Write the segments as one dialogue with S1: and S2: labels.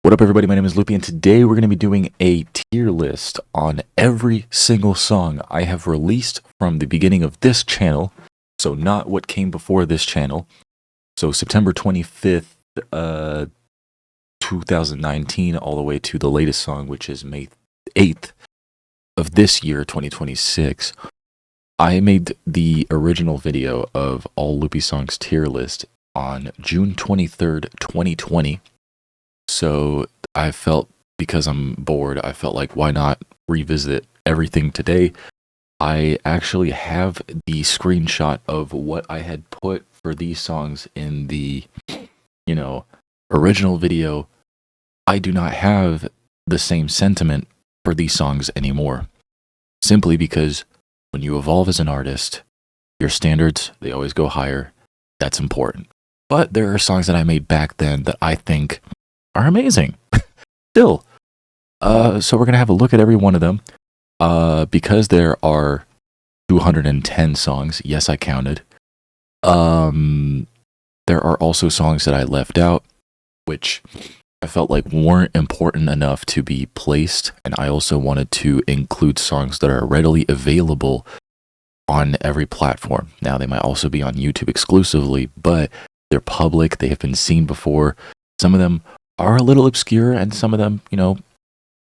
S1: What up, everybody? My name is Loopie, and today we're going to be doing a tier list on every single song I have released from the beginning of this channel. So not what came before this channel. So September 25th, 2019, all the way to the latest song, which is May 8th of this year, 2026. I made the original video of all Loopie songs tier list on June 23rd, 2020. So I felt, because I'm bored, I felt like why not revisit everything today. I actually have the screenshot of what I had put for these songs in the, original video. I do not have the same sentiment for these songs anymore. Simply because when you evolve as an artist, your standards, they always go higher. That's important. But there are songs that I made back then that I think are amazing still. So we're gonna have a look at every one of them, because there are 210 songs. Yes, I counted. There are also songs that I left out, which I felt like weren't important enough to be placed, and I also wanted to include songs that are readily available on every platform. Now, they might also be on YouTube exclusively, but they're public, they have been seen before. Some of them are a little obscure, and some of them,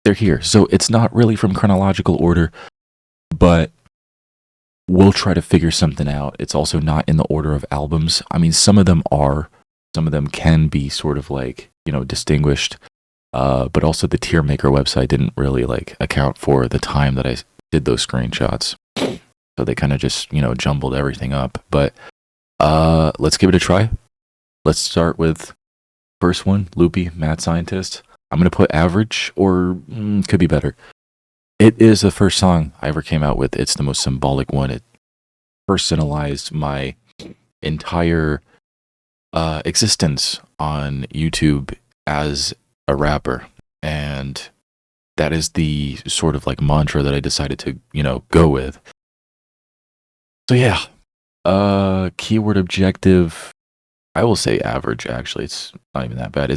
S1: they're here. So it's not really from chronological order, but we'll try to figure something out. It's also not in the order of albums. I mean, some of them are. Some of them can be sort of like, distinguished. But also the tier maker website didn't really account for the time that I did those screenshots. So they kind of just, jumbled everything up. But let's give it a try. Let's start with first one, Loopie, Mad Scientist. I'm going to put average, or could be better. It is the first song I ever came out with. It's the most symbolic one. It personalized my entire existence on YouTube as a rapper. And that is the sort of mantra that I decided to, go with. So yeah, keyword objective, I will say average, actually. It's not even that bad.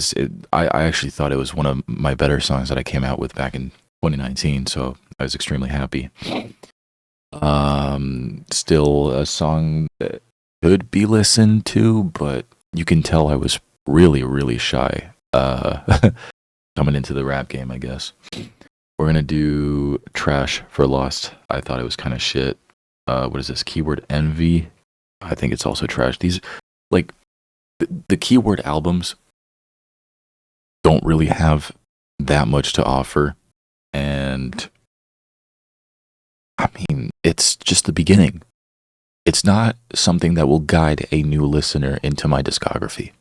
S1: I actually thought it was one of my better songs that I came out with back in 2019, so I was extremely happy. Still a song that could be listened to, but you can tell I was really, really shy coming into the rap game, I guess. We're going to do Trash for Lost. I thought it was kind of shit. What is this? Keyword Envy. I think it's also trash. These, the keyword albums don't really have that much to offer, and I mean, it's just the beginning. It's not something that will guide a new listener into my discography,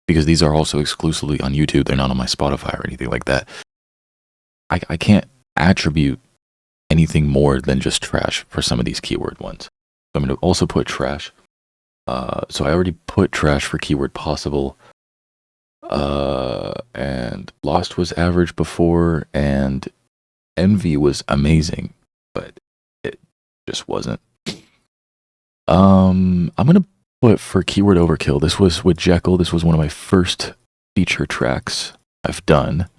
S1: because these are also exclusively on YouTube. They're not on my Spotify or anything like that. I can't attribute anything more than just trash for some of these keyword ones. So I'm going to also put trash. So I already put trash for keyword possible, and Lost was average before, and Envy was amazing, but it just wasn't. I'm gonna put for keyword overkill. This was with Jekyll. This was one of my first feature tracks I've done.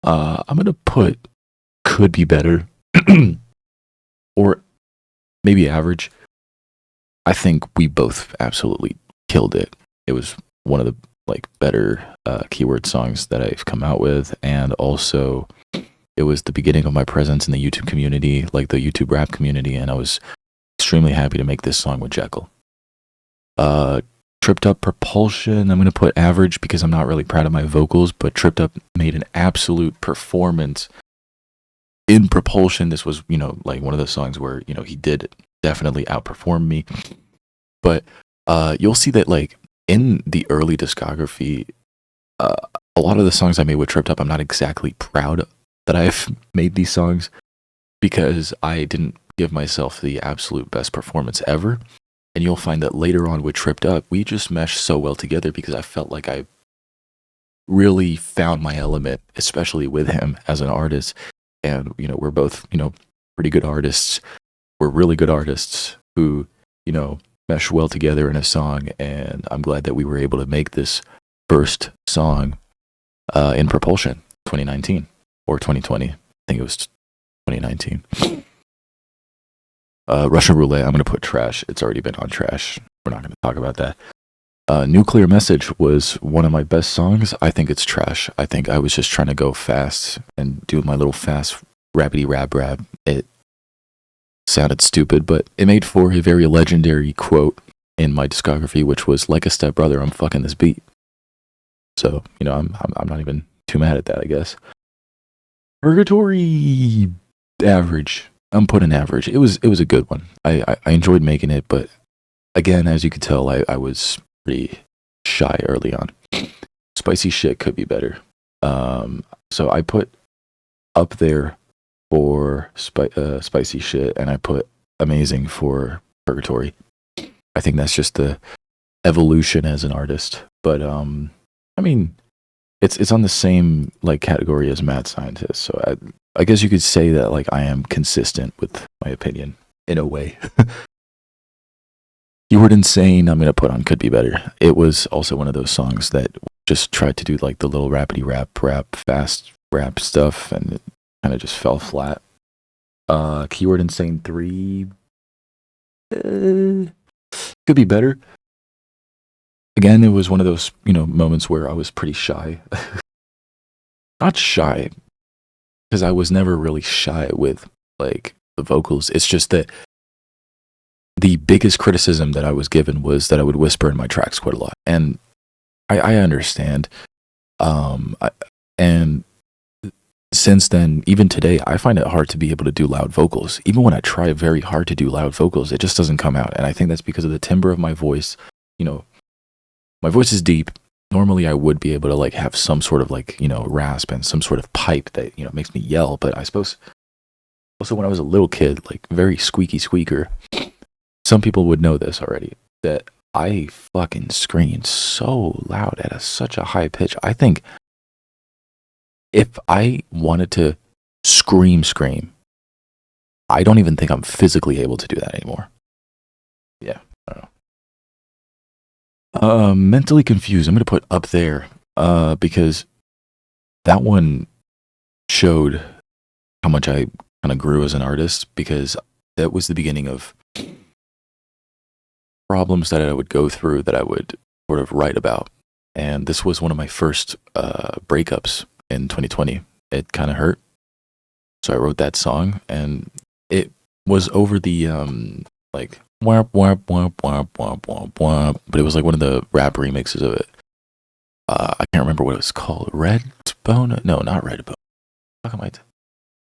S1: I'm gonna put could be better, or maybe average. I think we both absolutely killed it. It was one of the better keyword songs that I've come out with, and also it was the beginning of my presence in the YouTube community, the YouTube rap community, and I was extremely happy to make this song with Jekyll. Tripped Up Propulsion, I'm going to put average because I'm not really proud of my vocals, but Tripped Up made an absolute performance in Propulsion. This was, one of those songs where, he did definitely outperform me. But you'll see that in the early discography, a lot of the songs I made with Tripped Up, I'm not exactly proud that I've made these songs, because I didn't give myself the absolute best performance ever. And you'll find that later on with Tripped Up, we just meshed so well together, because I felt like I really found my element, especially with him as an artist. And, we're both, pretty good artists. We're really good artists who, mesh well together in a song. And I'm glad that we were able to make this first song in Propulsion, 2019 or 2020. I think it was 2019. Russian Roulette, I'm going to put trash. It's already been on trash. We're not going to talk about that. Nuclear Message was one of my best songs. I think it's trash. I think I was just trying to go fast and do my little fast rabbity rab. It sounded stupid, but it made for a very legendary quote in my discography, which was, "Like a stepbrother, I'm fucking this beat." So, you know, I'm not even too mad at that, I guess. Purgatory, average. I'm putting average. It was a good one. I enjoyed making it, but again, as you could tell, I was pretty shy early on. Spicy Shit could be better. So I put Up There for Spicy Shit, and I put Amazing for Purgatory. I think that's just the evolution as an artist. But I mean, it's on the same like category as Mad Scientist. So I guess you could say that like I am consistent with my opinion in a way. Keyword Insane, I'm gonna put on Could Be Better. It was also one of those songs that just tried to do like the little rapidy rap, fast rap stuff, and it kind of just fell flat. Keyword Insane 3 could be better. Again, it was one of those, you know, moments where I was pretty shy. Not shy, because I was never really shy with like the vocals. It's just that the biggest criticism that I was given was that I would whisper in my tracks quite a lot, and I understand. And since then, even today, I find it hard to be able to do loud vocals. Even when I try very hard to do loud vocals, it just doesn't come out. And I think that's because of the timbre of my voice. You know, my voice is deep. Normally, I would be able to like have some sort of like, you know, rasp and some sort of pipe that, you know, makes me yell. But I suppose also when I was a little kid, like very squeaky squeaker, some people would know this already, that I fucking screamed so loud at such a high pitch. I think if I wanted to scream, I don't even think I'm physically able to do that anymore. Yeah, I don't know. Mentally Confused, I'm going to put Up There because that one showed how much I kind of grew as an artist, because that was the beginning of problems that I would go through that I would sort of write about. And this was one of my first breakups in 2020. It kind of hurt. So I wrote that song, and it was over the like whap whap whap whap whap whap whap, but it was like one of the rap remixes of it. I can't remember what it was called. Redbone? No, not Redbone. How come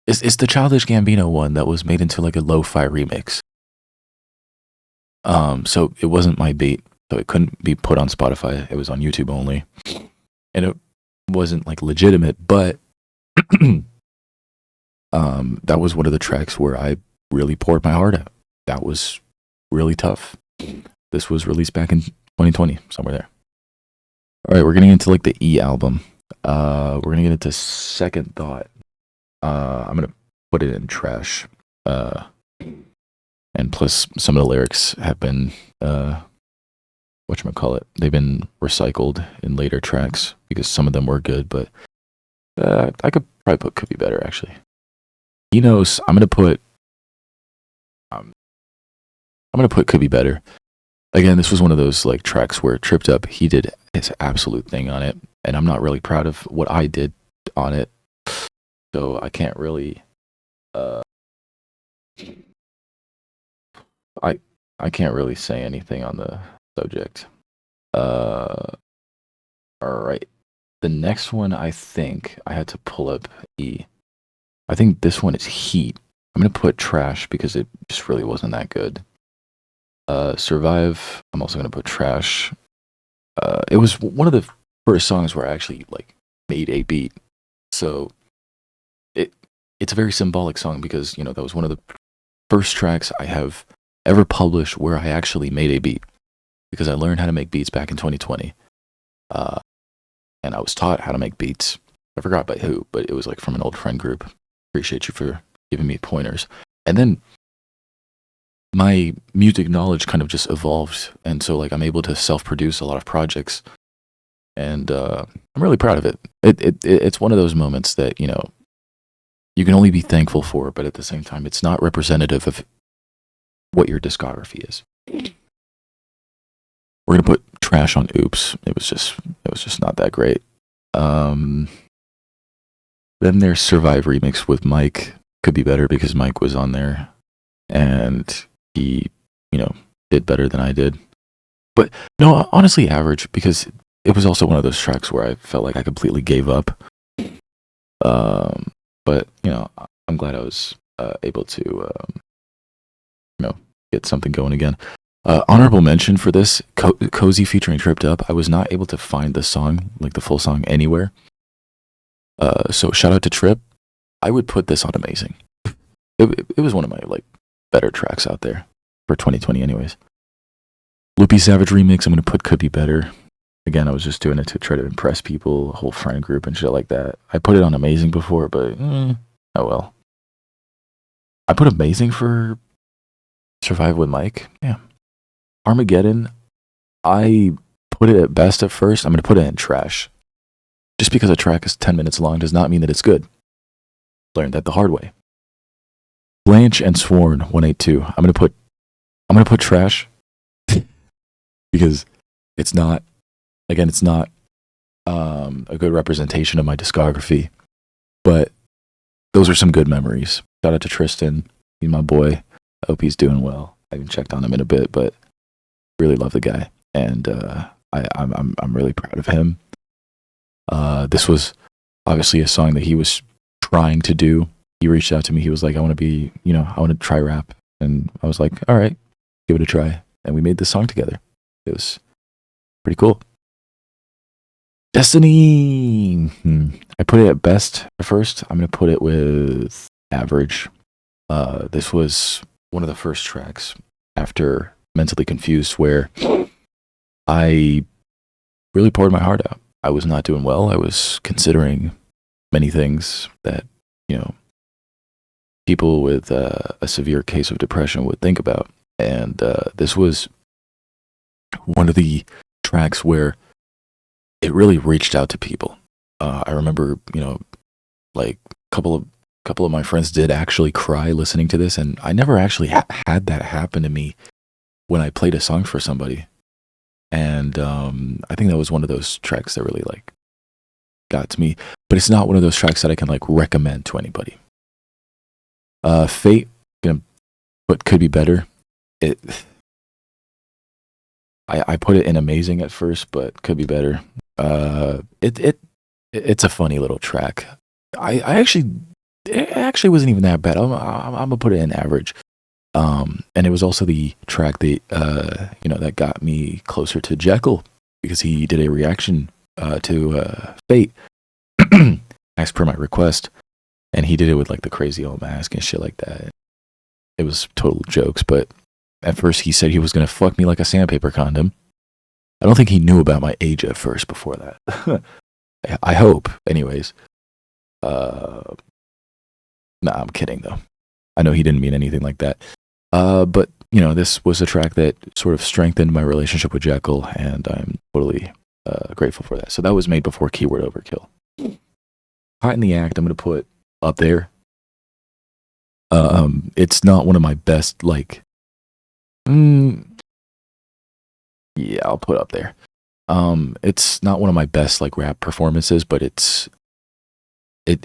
S1: it's the Childish Gambino one that was made into like a lo-fi remix. So it wasn't my beat, so it couldn't be put on Spotify. It was on YouTube only, and it wasn't like legitimate, but that was one of the tracks where I really poured my heart out. That was really tough. This was released back in 2020, somewhere there. All right, we're getting into like the E album. We're gonna get into Second Thought. I'm gonna put it in trash. And plus, some of the lyrics have been, whatchamacallit, they've been recycled in later tracks because some of them were good, but I could probably put Could Be Better, actually. Enos, I'm gonna put Could Be Better. Again, this was one of those like tracks where Tripped Up, he did his absolute thing on it, and I'm not really proud of what I did on it, so I can't really I can't really say anything on the subject. All right. The next one, I think I had to pull up E. I think this one is Heat. I'm gonna put trash because it just really wasn't that good. Survive, I'm also gonna put trash. It was one of the first songs where I actually like made a beat, so it's a very symbolic song because, you know, that was one of the first tracks I have ever published where I actually made a beat, because I learned how to make beats back in 2020, and I was taught how to make beats. I forgot by who, but it was like from an old friend group. Appreciate you for giving me pointers. And then my music knowledge kind of just evolved, and so like I'm able to self-produce a lot of projects, and I'm really proud of it. It's one of those moments that you can only be thankful for, but at the same time, it's not representative of what your discography is. We're gonna put Trash on Oops. It was just not that great. Then there's Survive remix with Mike. Could be better because Mike was on there, and he did better than I did. But no, honestly, average, because it was also one of those tracks where I felt like I completely gave up. But I'm glad I was able to get something going again. Honorable mention for this, Cozy featuring Tripped Up. I was not able to find the song, like the full song, anywhere. So shout out to Trip. I would put this on Amazing. It was one of my better tracks out there for 2020 anyways. Loopie Savage remix, I'm going to put Could Be Better. Again, I was just doing it to try to impress people, a whole friend group and shit like that. I put it on Amazing before, but oh well. I put Amazing for Survive with Mike. Yeah. Armageddon, I put it at best at first. I'm going to put it in trash. Just because a track is 10 minutes long does not mean that it's good. Learned that the hard way. Blanche and Sworn 182. I'm going to put trash because it's not a good representation of my discography, but those are some good memories. Shout out to Tristan. He's my boy. I hope he's doing well. I haven't checked on him in a bit, but really love the guy, and I'm really proud of him. This was obviously a song that he was trying to do. He reached out to me. He was like, I want to try rap. And I was like, all right, give it a try. And we made this song together. It was pretty cool. Destiny. I put it at best at first. I'm going to put it with average. This was one of the first tracks after Mentally Confused where I really poured my heart out. I was not doing well. I was considering many things that, people with a severe case of depression would think about. And this was one of the tracks where it really reached out to people. I remember, a couple of my friends did actually cry listening to this, and I never actually had that happen to me when I played a song for somebody. And I think that was one of those tracks that really got to me. But it's not one of those tracks that I can recommend to anybody. Fate, but Could Be Better. I put it in Amazing at first, but Could Be Better. It's a funny little track. It actually wasn't even that bad. I'm gonna put it in average. And it was also the track that that got me closer to Jekyll, because he did a reaction to Fate as per my request, and he did it with the crazy old mask and shit like that. It was total jokes, but at first he said he was gonna fuck me like a sandpaper condom. I don't think he knew about my age at first before that. I hope, anyways. Nah, I'm kidding though. I know he didn't mean anything like that. But this was a track that sort of strengthened my relationship with Jekyll, and I'm totally grateful for that. So that was made before Keyword Overkill. Hot in the Act, I'm going to put up there. It's not one of my best, yeah, I'll put up there. It's not one of my best, rap performances, but it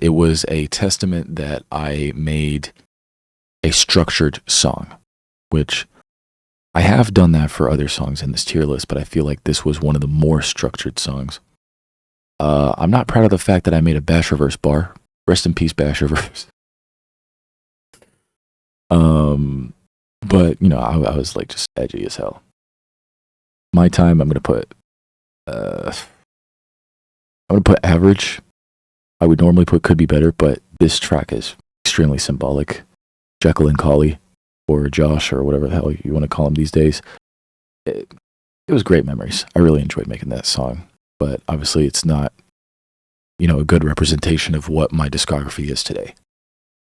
S1: was a testament that I made a structured song, which I have done that for other songs in this tier list, but I feel like this was one of the more structured songs. I'm not proud of the fact that I made a Bash Reverse bar. Rest in peace, Bash Reverse. But I was just edgy as hell. My time, I'm gonna put average. I would normally put Could Be Better, but this track is extremely symbolic. Jekyll and Collie, or Josh, or whatever the hell you want to call him these days. It was great memories. I really enjoyed making that song, but obviously it's not, a good representation of what my discography is today.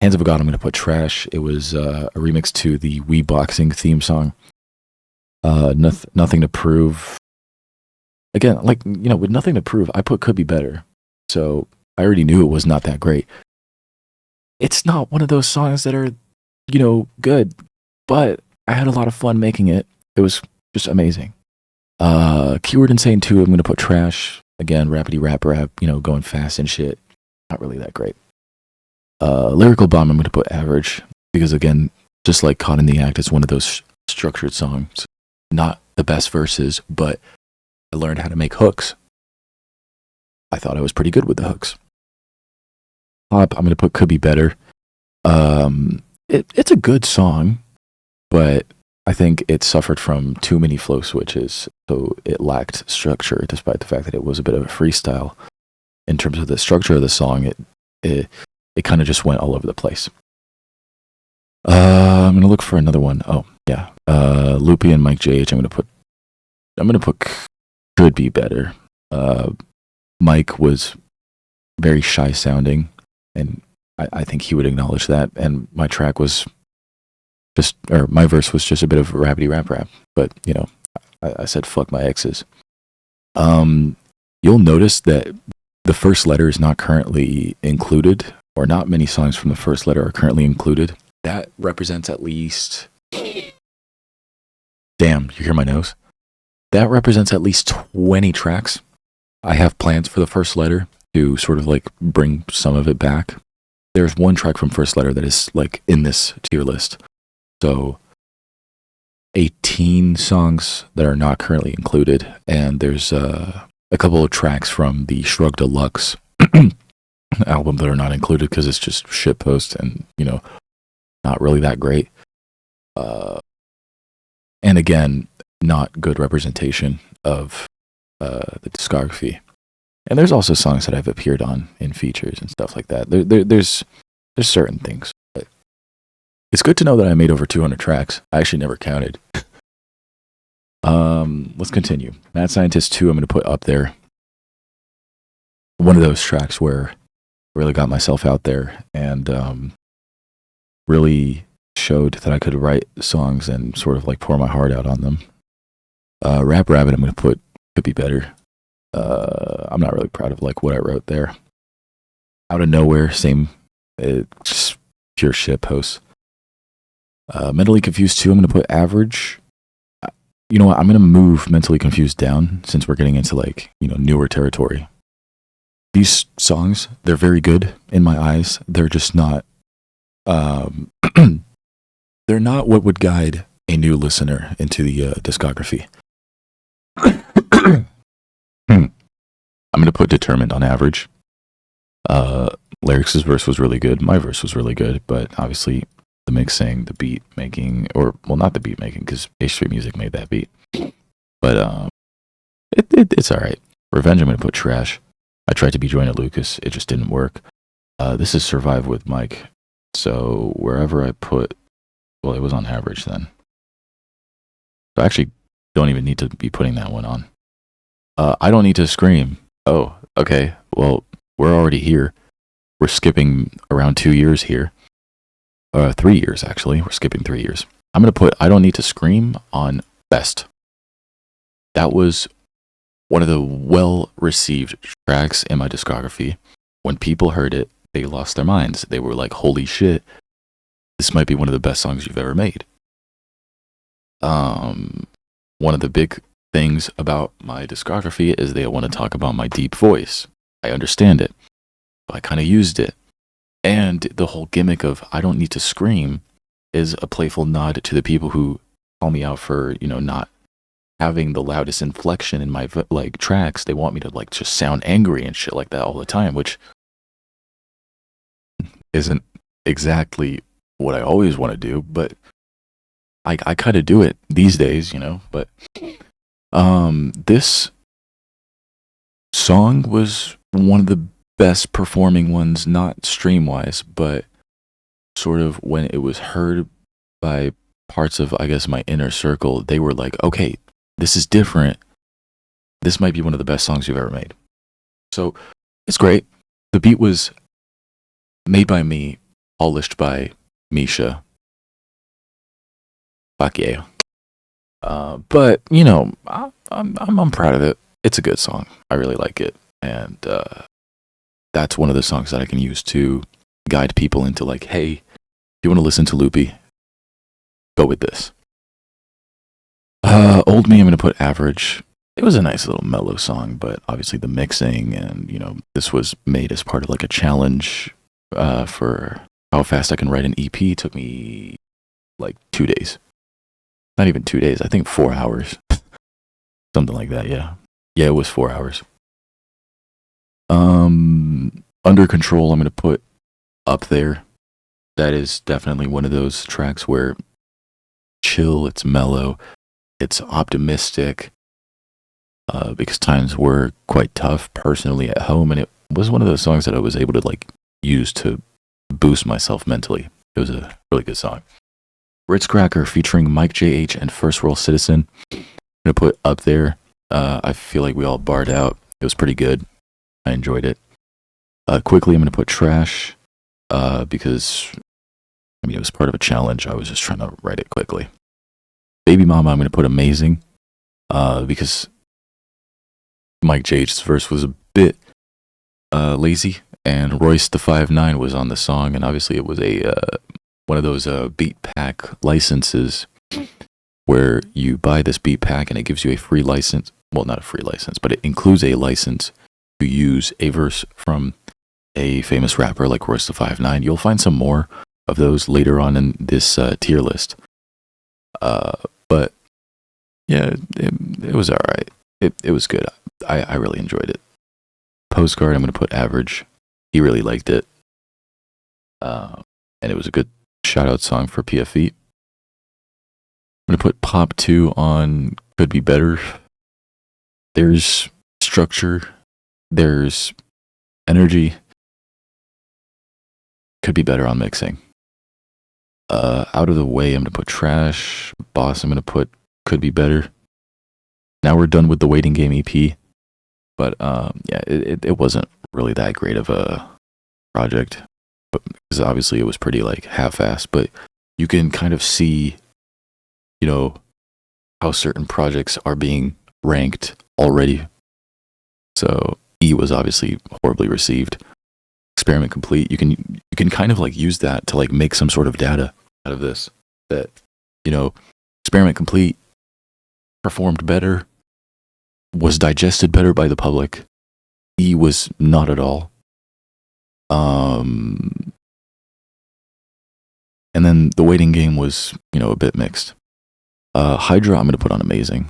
S1: Hands of a God, I'm going to put trash. It was a remix to the Wii Boxing theme song. Nothing to Prove. again, like, with nothing to prove, I put could be better. So I already knew it was not that great. It's not one of those songs that are, good, but I had a lot of fun making it. It was just amazing. Keyword Insane 2, I'm going to put trash. Again, rapidy rap, going fast and shit. Not really that great. Lyrical Bomb, I'm going to put average. Because again, just like Caught in the Act, it's one of those structured songs. Not the best verses, but I learned how to make hooks. I thought I was pretty good with the hooks. Pop, I'm going to put could be better. It's a good song, but I think it suffered from too many flow switches, so it lacked structure, despite the fact that it was a bit of a freestyle. In terms of the structure of the song, it kind of just went all over the place. I'm gonna look for another one. Oh yeah, Loopie and Mike JH. I'm gonna put could be better. Mike was very shy sounding, and I think he would acknowledge that. And my track was my verse was just a bit of rapidy rap. But I said fuck my exes. You'll notice that the first letter is not currently included, or not many songs from the first letter are currently included. That represents at least. Damn, you hear my nose? That represents at least 20 tracks. I have plans for the first letter to sort of like bring some of it back. There's one track from first letter that is like in this tier list. So 18 songs that are not currently included, and there's a couple of tracks from the Shrug Deluxe album that are not included because it's just shitpost and not really that great. And again, not good representation of the discography. And there's also songs that I've appeared on in features and stuff like that. There's certain things. But it's good to know that I made over 200 tracks. I actually never counted. Let's continue. Mad Scientist 2, I'm going to put up there. One of those tracks where I really got myself out there and really showed that I could write songs and sort of like pour my heart out on them. Rap Rabbit, I'm going to put could be better. I'm not really proud of like what I wrote there. Out of Nowhere, same. Just pure shit posts. Mentally Confused 2, I'm going to put average. You know what? I'm going to move Mentally Confused down since we're getting into like, newer territory. These songs, they're very good in my eyes. They're just not, they're not what would guide a new listener into the discography. I'm going to put Determined on average. Lyrics' verse was really good. My verse was really good, but obviously the mixing, the beat making, not the beat making because H3 Music made that beat. But it's all right. Revenge, I'm going to put trash. I tried to be Joyner Lucas. It just didn't work. This is Survive with Mike. So wherever I put, well, it was on average then. So I actually don't even need to be putting that one on. I Don't Need to Scream. Oh, okay. Well, we're already here. We're skipping around 2 years here. 3 years, actually. We're skipping 3 years. I'm going to put I Don't Need to Scream on best. That was one of the well-received tracks in my discography. When people heard it, they lost their minds. They were like, holy shit, this might be one of the best songs you've ever made. One of the big things about my discography is they want to talk about my deep voice. I understand it. I kind of used it. And the whole gimmick of I don't need to scream is a playful nod to the people who call me out for, not having the loudest inflection in my like tracks. They want me to like just sound angry and shit like that all the time, which isn't exactly what I always want to do, but I kind of do it these days, but this song was one of the best performing ones, not stream wise, but sort of when it was heard by parts of, I guess, my inner circle. They were like, okay, this is different. This might be one of the best songs you've ever made. So it's great. The beat was made by me, polished by Misha. Fuck yeah. But I'm proud of it. it's a good song. I really like it. And that's one of the songs that I can use to guide people into like, hey, if you want to listen to Loopie, go with this. Old Me, I'm going to put average. It was a nice little mellow song, but obviously the mixing and, this was made as part of like a challenge for how fast I can write an EP. Took me like 2 days. Not even 2 days, I think 4 hours. Something like that, yeah. Yeah, it was 4 hours. Under Control, I'm going to put up there. That is definitely one of those tracks where chill, it's mellow, it's optimistic, because times were quite tough personally at home, and it was one of those songs that I was able to like use to boost myself mentally. It was a really good song. Ritz Cracker featuring Mike JH and First World Citizen. I'm going to put up there. I feel like we all barred out. It was pretty good. I enjoyed it. Quickly, I'm going to put Trash because, it was part of a challenge. I was just trying to write it quickly. Baby Mama, I'm going to put Amazing because Mike JH's verse was a bit lazy, and Royce the 5'9" was on the song, and obviously it was a one of those beat pack licenses where you buy this beat pack and it gives you a free license. Well, not a free license, but it includes a license to use a verse from a famous rapper like Royce the 5'9". You'll find some more of those later on in this tier list. But yeah, it was all right. It was good. I really enjoyed it. Postcard, I'm going to put average. He really liked it. And it was a good shout out song for PFE. I'm going to put Pop 2 on Could Be Better. There's structure. There's energy. Could be better on mixing. Out of the Way, I'm going to put Trash. Boss, I'm going to put Could Be Better. Now we're done with the Waiting Game EP. But yeah, it wasn't really that great of a project. Because obviously it was pretty like half-assed. But you can kind of see, how certain projects are being ranked already. So E was obviously horribly received. Experiment Complete, you can kind of like use that to like make some sort of data out of this, that Experiment Complete performed better, was digested better by the public. E was not at all. And then the Waiting Game was a bit mixed. Hydra, I'm going to put on Amazing.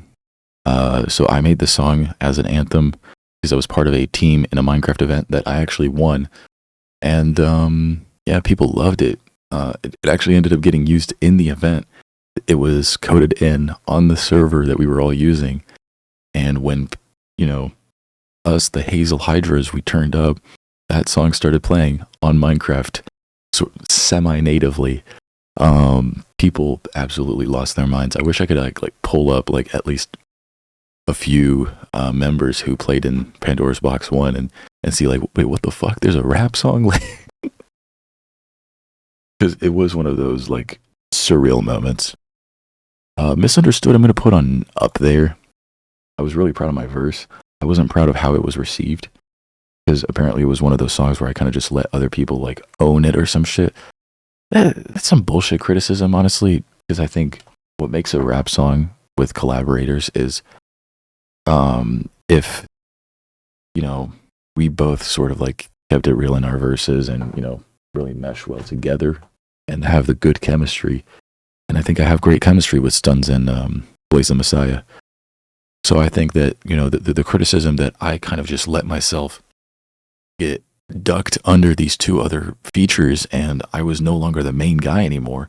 S1: So I made the song as an anthem because I was part of a team in a Minecraft event that I actually won. And yeah, people loved it. It actually ended up getting used in the event. It was coded in on the server that we were all using. And when, us, the Hazel Hydras, we turned up, that song started playing on Minecraft semi-natively. People absolutely lost their minds. I wish I could like pull up like at least a few members who played in Pandora's Box 1 and see like, wait, what the fuck? There's a rap song? Because it was one of those like surreal moments. Misunderstood, I'm going to put on up there. I was really proud of my verse. I wasn't proud of how it was received, because apparently it was one of those songs where I kind of just let other people like own it or some shit. That's some bullshit criticism, honestly, because I think what makes a rap song with collaborators is if, we both sort of like kept it real in our verses and, really mesh well together and have the good chemistry. And I think I have great chemistry with Stuns and Blaze the Messiah. So I think that, the criticism that I kind of just let myself get ducked under these two other features and I was no longer the main guy anymore.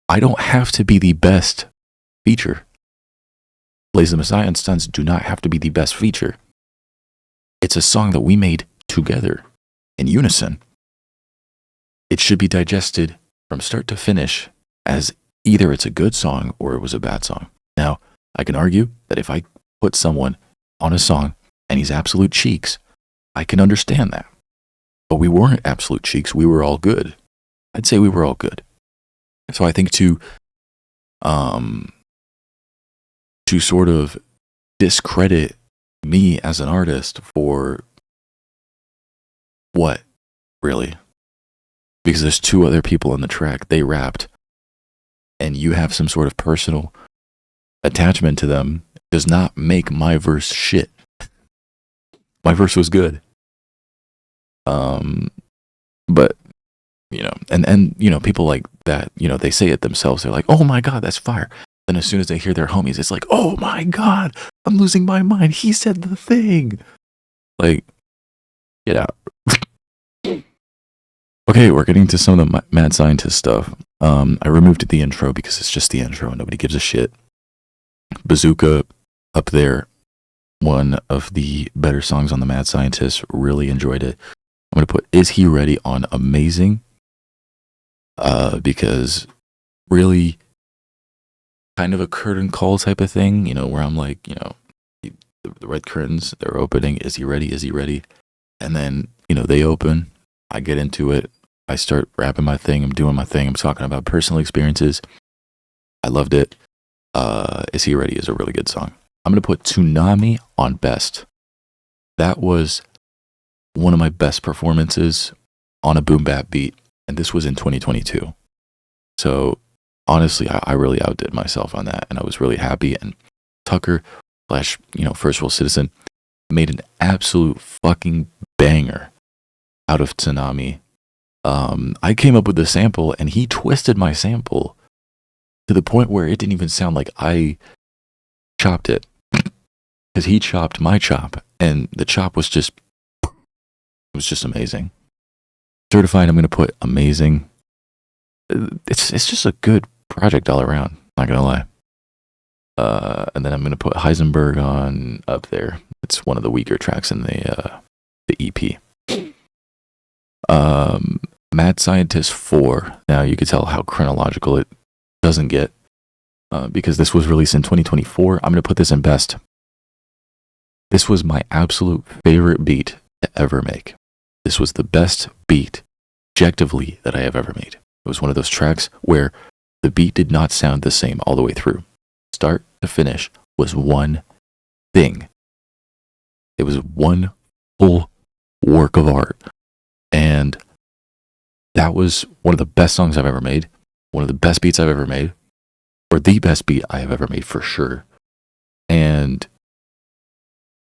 S1: I don't have to be the best feature. Blaze the Messiah and Stuns do not have to be the best feature. It's a song that we made together in unison. It should be digested from start to finish as either it's a good song or it was a bad song. Now, I can argue that if I put someone on a song and he's absolute cheeks, I can understand that. But we weren't absolute cheeks. We were all good. I'd say we were all good. So I think to sort of discredit me as an artist for what, really? Because there's two other people on the track. They rapped, and you have some sort of personal attachment to them does not make my verse shit. My verse was good. But and people like that, they say it themselves. They're like, "Oh my god, that's fire." Then as soon as they hear their homies, it's like, "Oh my god, I'm losing my mind. He said the thing." Like, get out. Okay, we're getting to some of the mad scientist stuff. I removed the intro because it's just the intro and nobody gives a shit. Bazooka up there, one of the better songs on the Mad Scientist. Really enjoyed it. I'm going to put Is He Ready on Amazing, because really kind of a curtain call type of thing, where I'm like, the red curtains, they're opening. Is he ready? Is he ready? And then, they open. I get into it. I start rapping my thing. I'm doing my thing. I'm talking about personal experiences. I loved it. Is He Ready is a really good song. I'm going to put Tsunami on best. That was one of my best performances on a boom bap beat, and this was in 2022. So honestly, I really outdid myself on that, and I was really happy. And Tucker / First World Citizen made an absolute fucking banger out of Tsunami. I came up with the sample, and he twisted my sample to the point where it didn't even sound like I chopped it, because he chopped my chop, and the chop was just amazing. Certified, I'm going to put amazing. It's just a good project all around, not going to lie. And then I'm going to put Heisenberg on up there. It's one of the weaker tracks in the EP. Mad Scientist 4. Now you can tell how chronological it doesn't get, because this was released in 2024. I'm going to put this in best. This was my absolute favorite beat to ever make. This was the best beat, objectively, that I have ever made. It was one of those tracks where the beat did not sound the same all the way through. Start to finish was one thing. It was one full work of art. And that was one of the best songs I've ever made. One of the best beats I've ever made. Or the best beat I have ever made for sure. And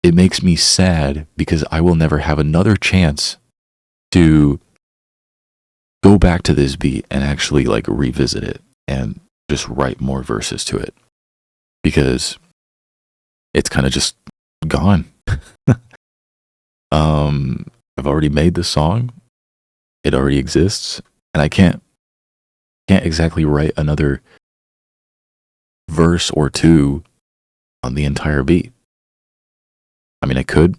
S1: it makes me sad because I will never have another chance to go back to this beat and actually revisit it and just write more verses to it, because it's kind of just gone. I've already made the song. It already exists, and I can't exactly write another verse or two on the entire beat. I mean, I could,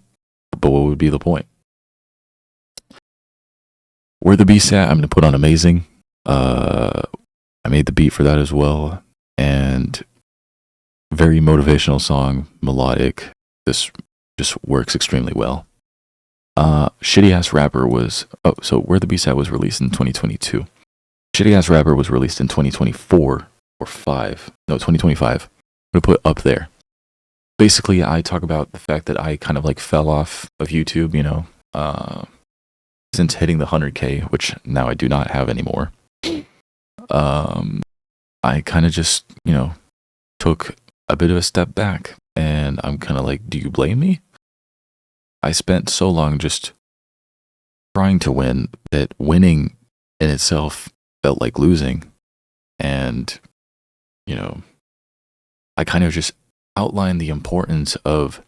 S1: but what would be the point? Where the beat's at, I'm going to put on Amazing. I made the beat for that as well. And very motivational song, melodic. This just works extremely well. Shitty Ass Rapper was... Oh, so Where the Beat's At was released in 2022. Shitty Ass Rapper was released in 2024 or 5. No, 2025. I'm going to put up there. Basically, I talk about the fact that I kind of fell off of YouTube, since hitting the 100K, which now I do not have anymore. I kind of just, took a bit of a step back, and I'm kind of like, do you blame me? I spent so long just trying to win that winning in itself felt like losing. And, I kind of just outlined the importance of,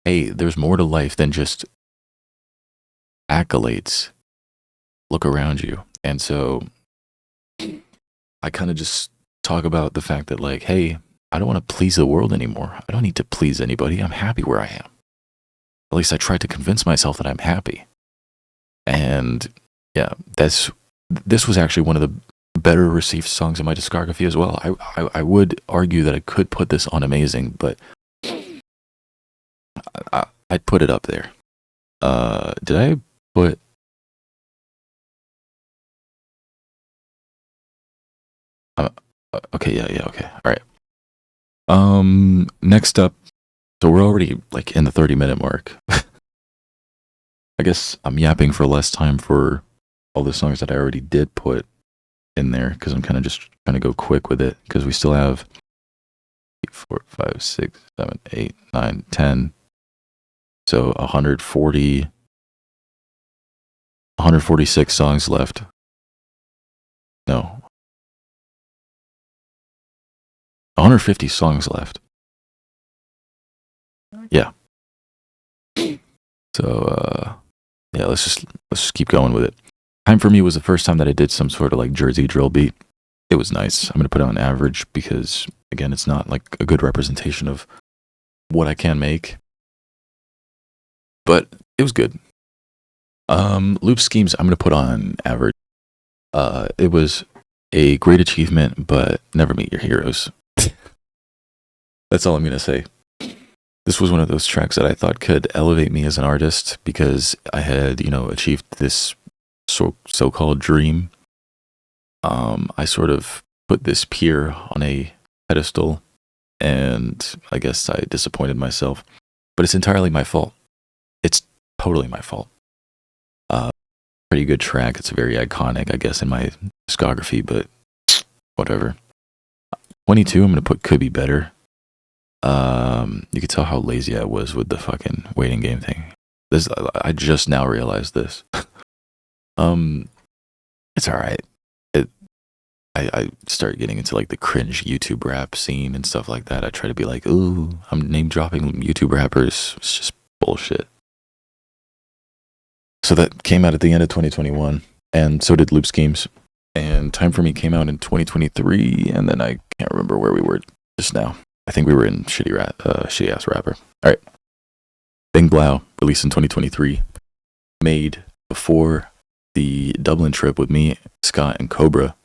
S1: hey, there's more to life than just accolades. Look around you. And so I kind of just talk about the fact that hey, I don't want to please the world anymore. I don't need to please anybody. I'm happy where I am. At least I tried to convince myself that I'm happy. And yeah, this was actually one of the better received songs in my discography as well. I would argue that I could put this on Amazing, but I'd put it up there. Did I put... okay, yeah, okay, all right. Next up, So we're already like in the 30-minute mark. I guess I'm yapping for less time for all the songs that I already did put in there because I'm kind of just trying to go quick with it because we still have 8, 4, 5, 6, 7, 8, 9, 10. So 146 songs left. No. 150 songs left. Yeah. So yeah, let's just keep going with it. Time for Me was the first time that I did some sort of like Jersey drill beat. It was nice. I'm gonna put it on average because again, it's not like a good representation of what I can make. But it was good. Loop schemes I'm gonna put on average. It was a great achievement, but never meet your heroes. That's all I'm gonna say. This was one of those tracks that I thought could elevate me as an artist because I had, achieved this so-called dream. I sort of put this peer on a pedestal, and I guess I disappointed myself. But it's entirely my fault. It's totally my fault. Pretty good track. It's very iconic, I guess, in my discography, but whatever. 22, I'm going to put Could Be Better. You could tell how lazy I was with the fucking waiting game thing. I just now realized this. It's alright. I start getting into like the cringe YouTube rap scene and stuff like that. I try to be like, ooh, I'm name dropping YouTube rappers. It's just bullshit. So that came out at the end of 2021, and so did Loop Schemes. And Time For Me came out in 2023, and then I can't remember where we were just now. I think we were in Shitty Ass Rapper. All right. Bing Blau, released in 2023, made before the Dublin trip with me, Scott, and Cobra.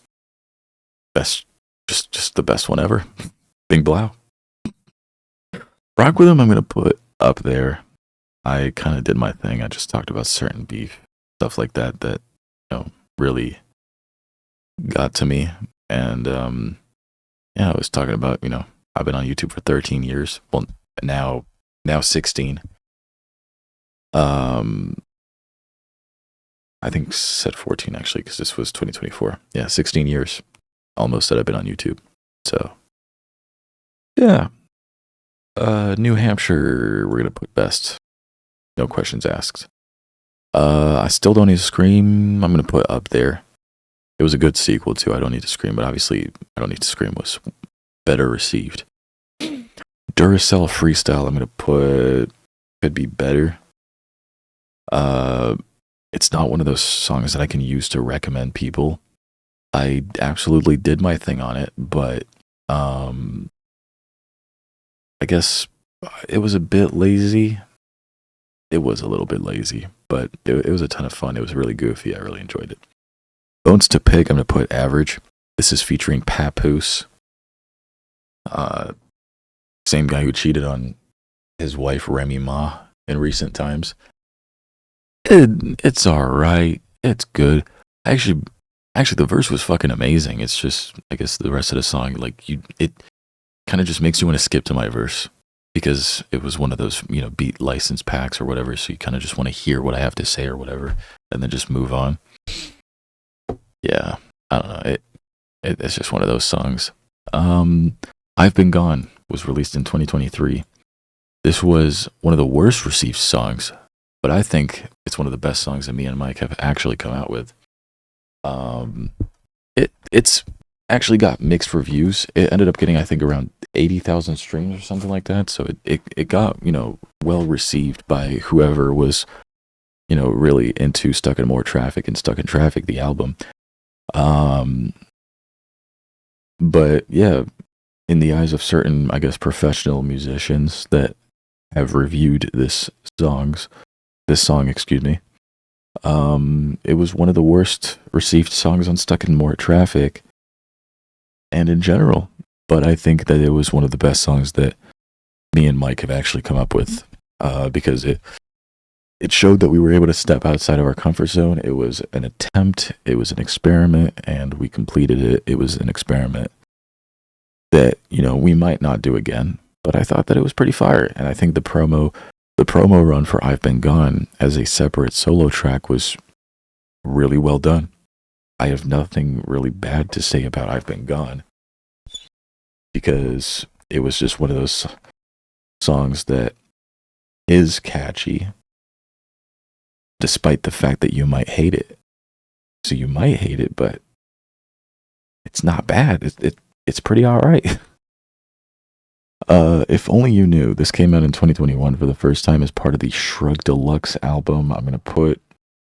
S1: Best, just the best one ever. Bing Blau. Rock With Him, I'm going to put up there. I kind of did my thing. I just talked about certain beef, stuff like that, really got to me. And, yeah, I was talking about, I've been on YouTube for 13 years. Well, now 16. I think said 14 actually, because this was 2024. Yeah, 16 years almost that I've been on YouTube. So, yeah. New Hampshire, we're going to put best. No questions asked. I Still Don't Need to Scream, I'm going to put up there. It was a good sequel to I Don't Need to Scream, but obviously I Don't Need to Scream was better received. Duracell Freestyle, I'm going to put Could Be Better. It's not one of those songs that I can use to recommend people. I absolutely did my thing on it, but I guess it was a bit lazy. It was a little bit lazy, but it was a ton of fun. It was really goofy. I really enjoyed it. Bones to Pig, I'm going to put average. This is featuring Papoose. Same guy who cheated on his wife, Remy Ma, in recent times. It's alright. It's good. Actually, the verse was fucking amazing. It's just, I guess the rest of the song, like, it kind of just makes you want to skip to my verse. Because it was one of those, beat license packs or whatever, so you kind of just want to hear what I have to say or whatever, and then just move on. Yeah, I don't know. It's just one of those songs. I've Been Gone was released in 2023. This was one of the worst received songs, but I think it's one of the best songs that me and Mike have actually come out with. It's actually got mixed reviews. It ended up getting, I think, around 80,000 streams or something like that. So it got, well received by whoever was, really into Stuck in More Traffic and Stuck in Traffic, the album. But yeah, in the eyes of certain, I guess, professional musicians that have reviewed this song, excuse me, it was one of the worst received songs on Stuck in More Traffic and in general. But I think that it was one of the best songs that me and Mike have actually come up with, because it showed that we were able to step outside of our comfort zone. It was an attempt, it was an experiment, and we completed it. It was an experiment that, we might not do again, but I thought that it was pretty fire. And I think the promo run for I've Been Gone as a separate solo track was really well done. I have nothing really bad to say about I've Been Gone because it was just one of those songs that is catchy despite the fact that you might hate it. So you might hate it, but it's not bad. It's pretty all right. If Only You Knew, this came out in 2021 for the first time as part of the Shrug Deluxe album. I'm going to put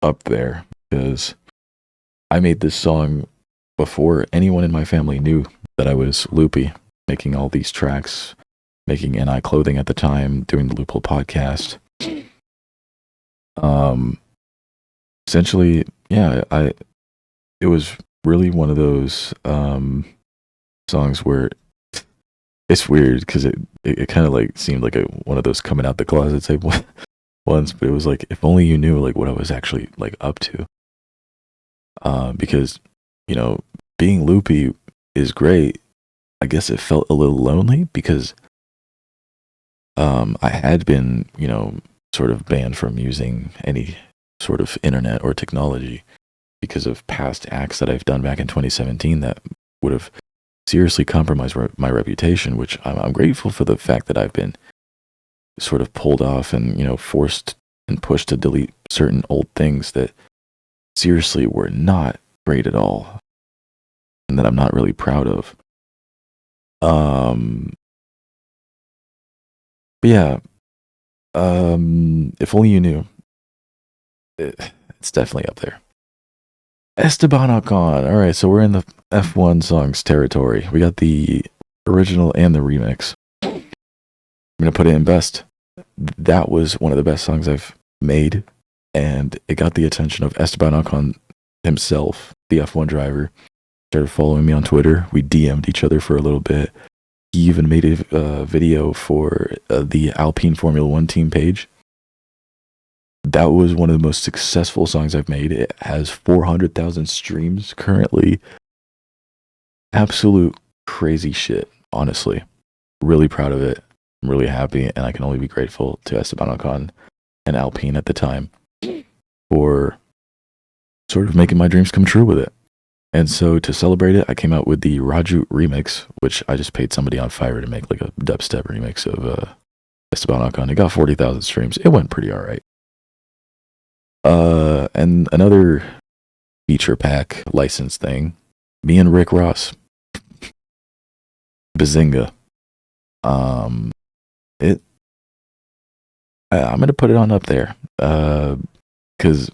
S1: up there because I made this song before anyone in my family knew that I was Loopie, making all these tracks, making NI clothing at the time, doing the Loophole podcast. Essentially, yeah, it was really one of those songs where it's weird because it kind of like seemed like one of those coming out the closet type ones, but it was like if only you knew like what I was actually like up to. Because being Loopie is great. I guess it felt a little lonely because I had been sort of banned from using any sort of internet or technology because of past acts that I've done back in 2017 that would have seriously compromised my reputation, which I'm grateful for the fact that I've been sort of pulled off and forced and pushed to delete certain old things that seriously were not great at all and that I'm not really proud of. But yeah, If Only You Knew, it's definitely up there. Esteban Ocon. All right, so we're in the F1 songs territory. We got the original and the remix. I'm going to put it in best. That was one of the best songs I've made, and it got the attention of Esteban Ocon himself, the F1 driver. Started following me on Twitter. We DM'd each other for a little bit. He even made a video for the Alpine Formula One team page. That was one of the most successful songs I've made. It has 400,000 streams currently. Absolute crazy shit, honestly. Really proud of it. I'm really happy, and I can only be grateful to Esteban Ocon and Alpine at the time for sort of making my dreams come true with it. And so to celebrate it, I came out with the Raju remix, which I just paid somebody on Fire to make like a dubstep remix of Esteban Ocon. It got 40,000 streams. It went pretty all right. And another feature pack license thing, me and Rick Ross, Bazinga. I'm gonna put it on up there, because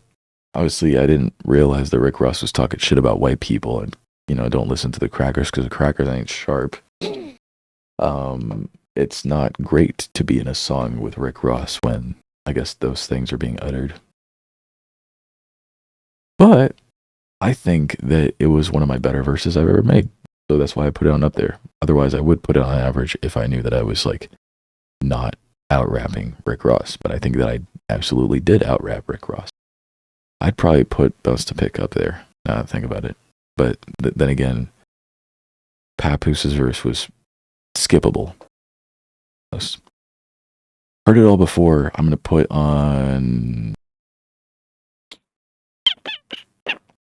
S1: obviously I didn't realize that Rick Ross was talking shit about white people and don't listen to the crackers because the crackers ain't sharp. It's not great to be in a song with Rick Ross when I guess those things are being uttered. But I think that it was one of my better verses I've ever made. So that's why I put it on up there. Otherwise, I would put it on average if I knew that I was like not out rapping Rick Ross. But I think that I absolutely did out rap Rick Ross. I'd probably put Bounce to Pick up there. Now that I think about it. But then again, Papoose' verse was skippable. Heard it all before. I'm going to put on...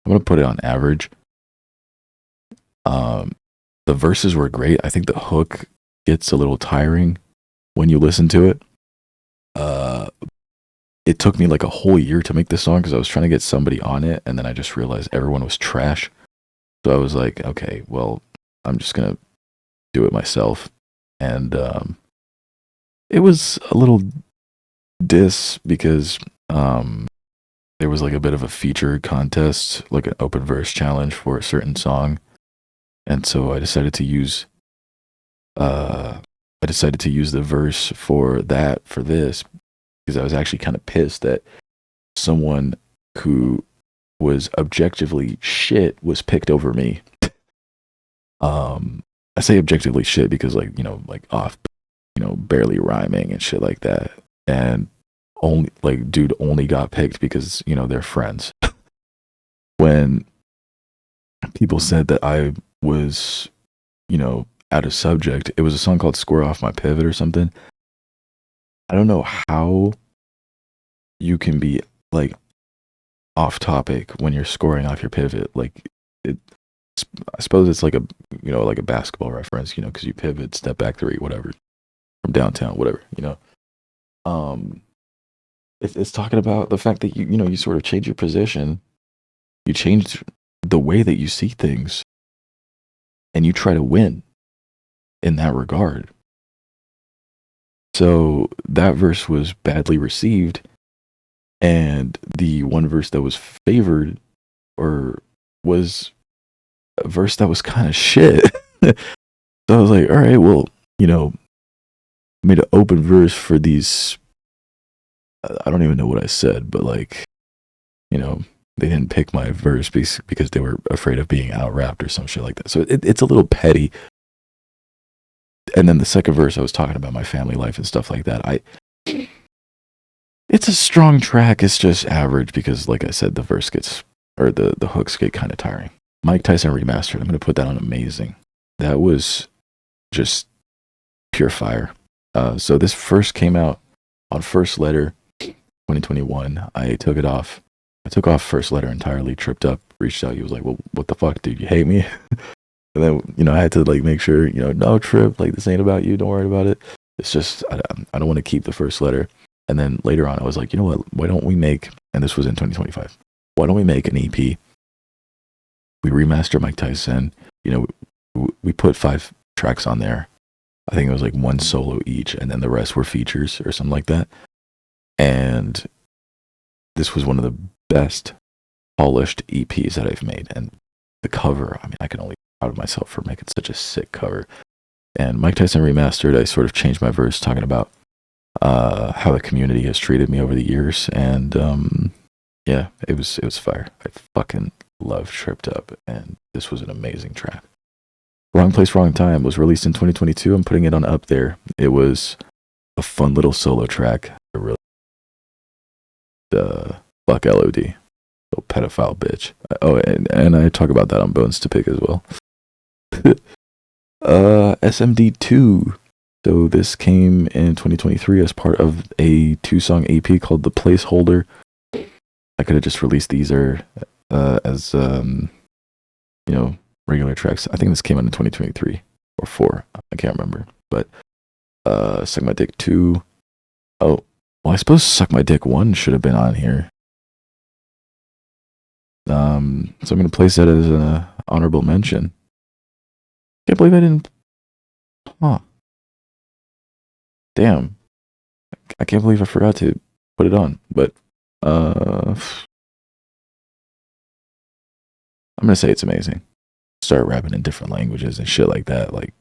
S1: I'm going to put it on average. The verses were great. I think the hook gets a little tiring when you listen to it. It took me like a whole year to make this song because I was trying to get somebody on it, and then I just realized everyone was trash. So I was like, okay, well, I'm just going to do it myself. And it was a little diss because there was like a bit of a feature contest, like an open verse challenge for a certain song. And so I decided to use the verse for this because I was actually kind of pissed that someone who was objectively shit was picked over me. I say objectively shit because like off, barely rhyming and shit like that. And dude only got picked because, they're friends. When people said that I was, out of subject. It was a song called Square Off My Pivot or something. I don't know how you can be like off topic when you're scoring off your pivot. Like it, I suppose it's like a, like a basketball reference, because you pivot, step back three, whatever, from downtown, whatever. It's talking about the fact that you sort of change your position, you change the way that you see things, and you try to win in that regard. So that verse was badly received, and the one verse that was favored or was a verse that was kind of shit. So I was like, all right, well, made an open verse for these. I don't even know what I said, but like, they didn't pick my verse because they were afraid of being out rapped or some shit like that. So it's a little petty. And then the second verse, I was talking about my family life and stuff like that. It's a strong track. It's just average because, like I said, the hooks get kind of tiring. Mike Tyson Remastered. I'm going to put that on Amazing. That was just pure fire. So this first came out on First Letter 2021. I took it off. I took off First Letter entirely, tripped up, reached out. He was like, well, what the fuck, dude? You hate me? And then, I had to like make sure, no, Trip, like this ain't about you. Don't worry about it. It's just, I don't want to keep the First Letter. And then later on, I was like, you know what? Why don't we make, and this was in 2025, why don't we make an EP? We remaster Mike Tyson. We put 5 tracks on there. I think it was like 1 solo each, and then the rest were features or something like that. And this was one of the best polished EPs that I've made. And the cover, I can only be proud of myself for making such a sick cover. And Mike Tyson Remastered, I sort of changed my verse talking about how the community has treated me over the years. And yeah, it was fire. I fucking love Tripped Up, and this was an amazing track. Wrong Place, Wrong Time was released in 2022. I'm putting it on Up There. It was a fun little solo track. I really fuck LOD, little pedophile bitch. Oh, and I talk about that on Bones to Pick as well. SMD2. So this came in 2023 as part of a 2-song EP called The Placeholder. I could have just released these as regular tracks. I think this came out in 2023 or 4. I can't remember. But Suck My Dick 2. Oh, well, I suppose Suck My Dick 1 should have been on here. So I'm going to place that as an honorable mention. Can't believe I didn't. Huh. Damn. I can't believe I forgot to put it on. But I'm going to say it's amazing. Start rapping in different languages and shit like that. Like,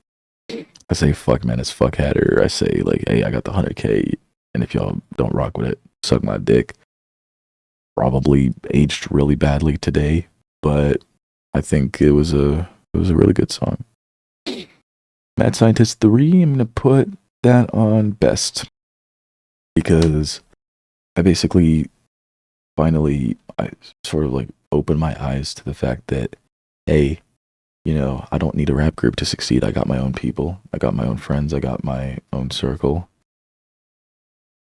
S1: I say fuck man, it's fuck hatter. I say like, hey, I got the 100K, and if y'all don't rock with it, suck my dick. Probably aged really badly today, but I think it was a really good song. Mad Scientist 3, I'm gonna put that on best because I basically finally I sort of like opened my eyes to the fact that, hey, I don't need a rap group to succeed. I got my own people. I got my own friends. I got my own circle.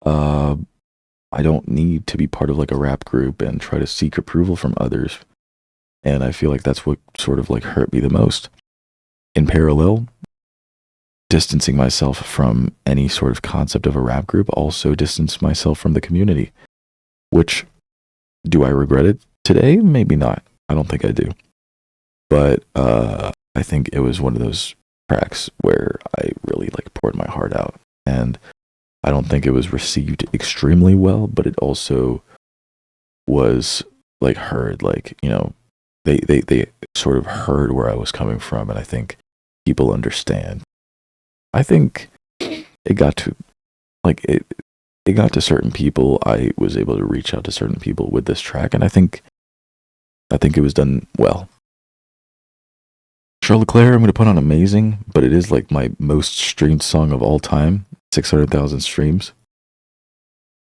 S1: I don't need to be part of like a rap group and try to seek approval from others. And I feel like that's what sort of like hurt me the most. In parallel, distancing myself from any sort of concept of a rap group also distanced myself from the community. Which, do I regret it today? Maybe not. I don't think I do. But I think it was one of those tracks where I really like poured my heart out, and I don't think it was received extremely well, but it also was like heard, like, they sort of heard where I was coming from, and I think people understand. I think it got to like it got to certain people. I was able to reach out to certain people with this track, and I think it was done well. Charlotte Claire, I'm going to put on Amazing, but it is like my most streamed song of all time. 600,000 streams.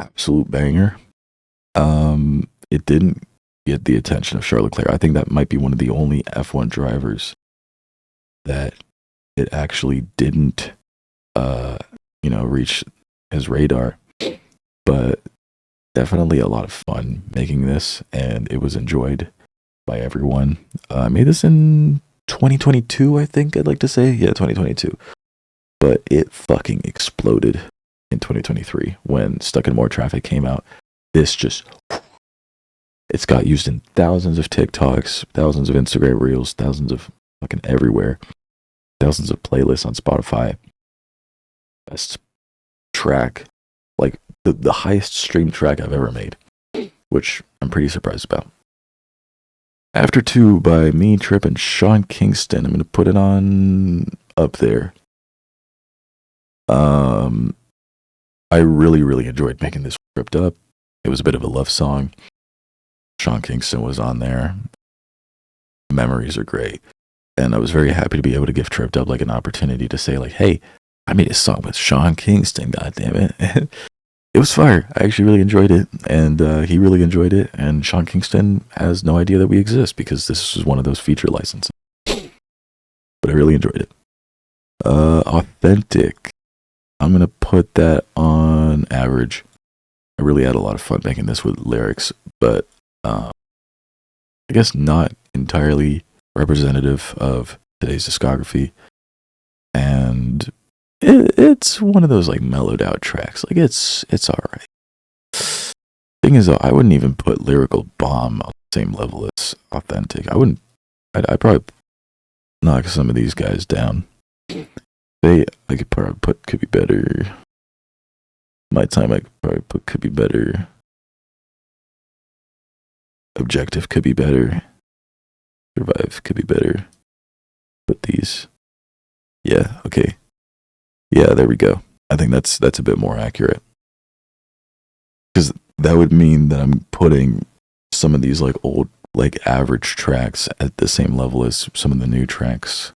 S1: Absolute banger. It didn't get the attention of Charlotte Claire. I think that might be one of the only F1 drivers that it actually didn't, reach his radar. But definitely a lot of fun making this, and it was enjoyed by everyone. I made this in 2022, I think I'd like to say. Yeah, 2022. But it fucking exploded in 2023 when Stuck in More Traffic came out. This just, it's got used in thousands of TikToks, thousands of Instagram Reels, thousands of fucking everywhere, thousands of playlists on Spotify. Best track, like the highest streamed track I've ever made, which I'm pretty surprised about. After Two by me, Trip, and Sean Kingston. I'm going to put it on up there. I really, really enjoyed making this Tripped Up. It was a bit of a love song. Sean Kingston was on there. Memories are great. And I was very happy to be able to give Tripped Up like an opportunity to say like, hey, I made a song with Sean Kingston, goddammit. It was fire. I actually really enjoyed it, and he really enjoyed it, and Sean Kingston has no idea that we exist because this is one of those feature licenses. But I really enjoyed it. Authentic. I'm going to put that on average. I really had a lot of fun making this with lyrics, but I guess not entirely representative of today's discography. And it's one of those like mellowed out tracks. Like it's all right. Thing is, though, I wouldn't even put Lyrical Bomb on the same level as Authentic. I'd probably knock some of these guys down. I could probably put Could Be Better. My Time I could probably put Could Be Better. Objective could be better. Survive could be better. Put these. Yeah, okay. Yeah, there we go. I think that's a bit more accurate. Because that would mean that I'm putting some of these like old, like average tracks at the same level as some of the new tracks.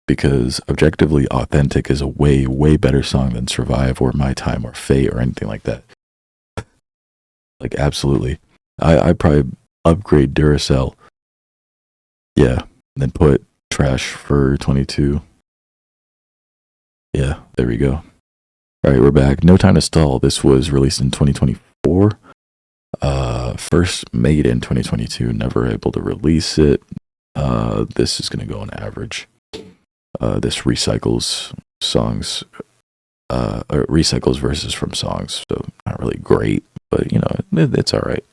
S1: Because objectively, Authentic is a way, way better song than Survive or My Time or Fate or anything like that. Like, absolutely. I'd probably upgrade Duracell. Yeah. And then put Trash for 22. Yeah, there we go. All right, we're back. No Time to Stall. This was released in 2024. First made in 2022. Never able to release it. This is going to go on average. This recycles songs, or recycles verses from songs, so not really great, but it's all right.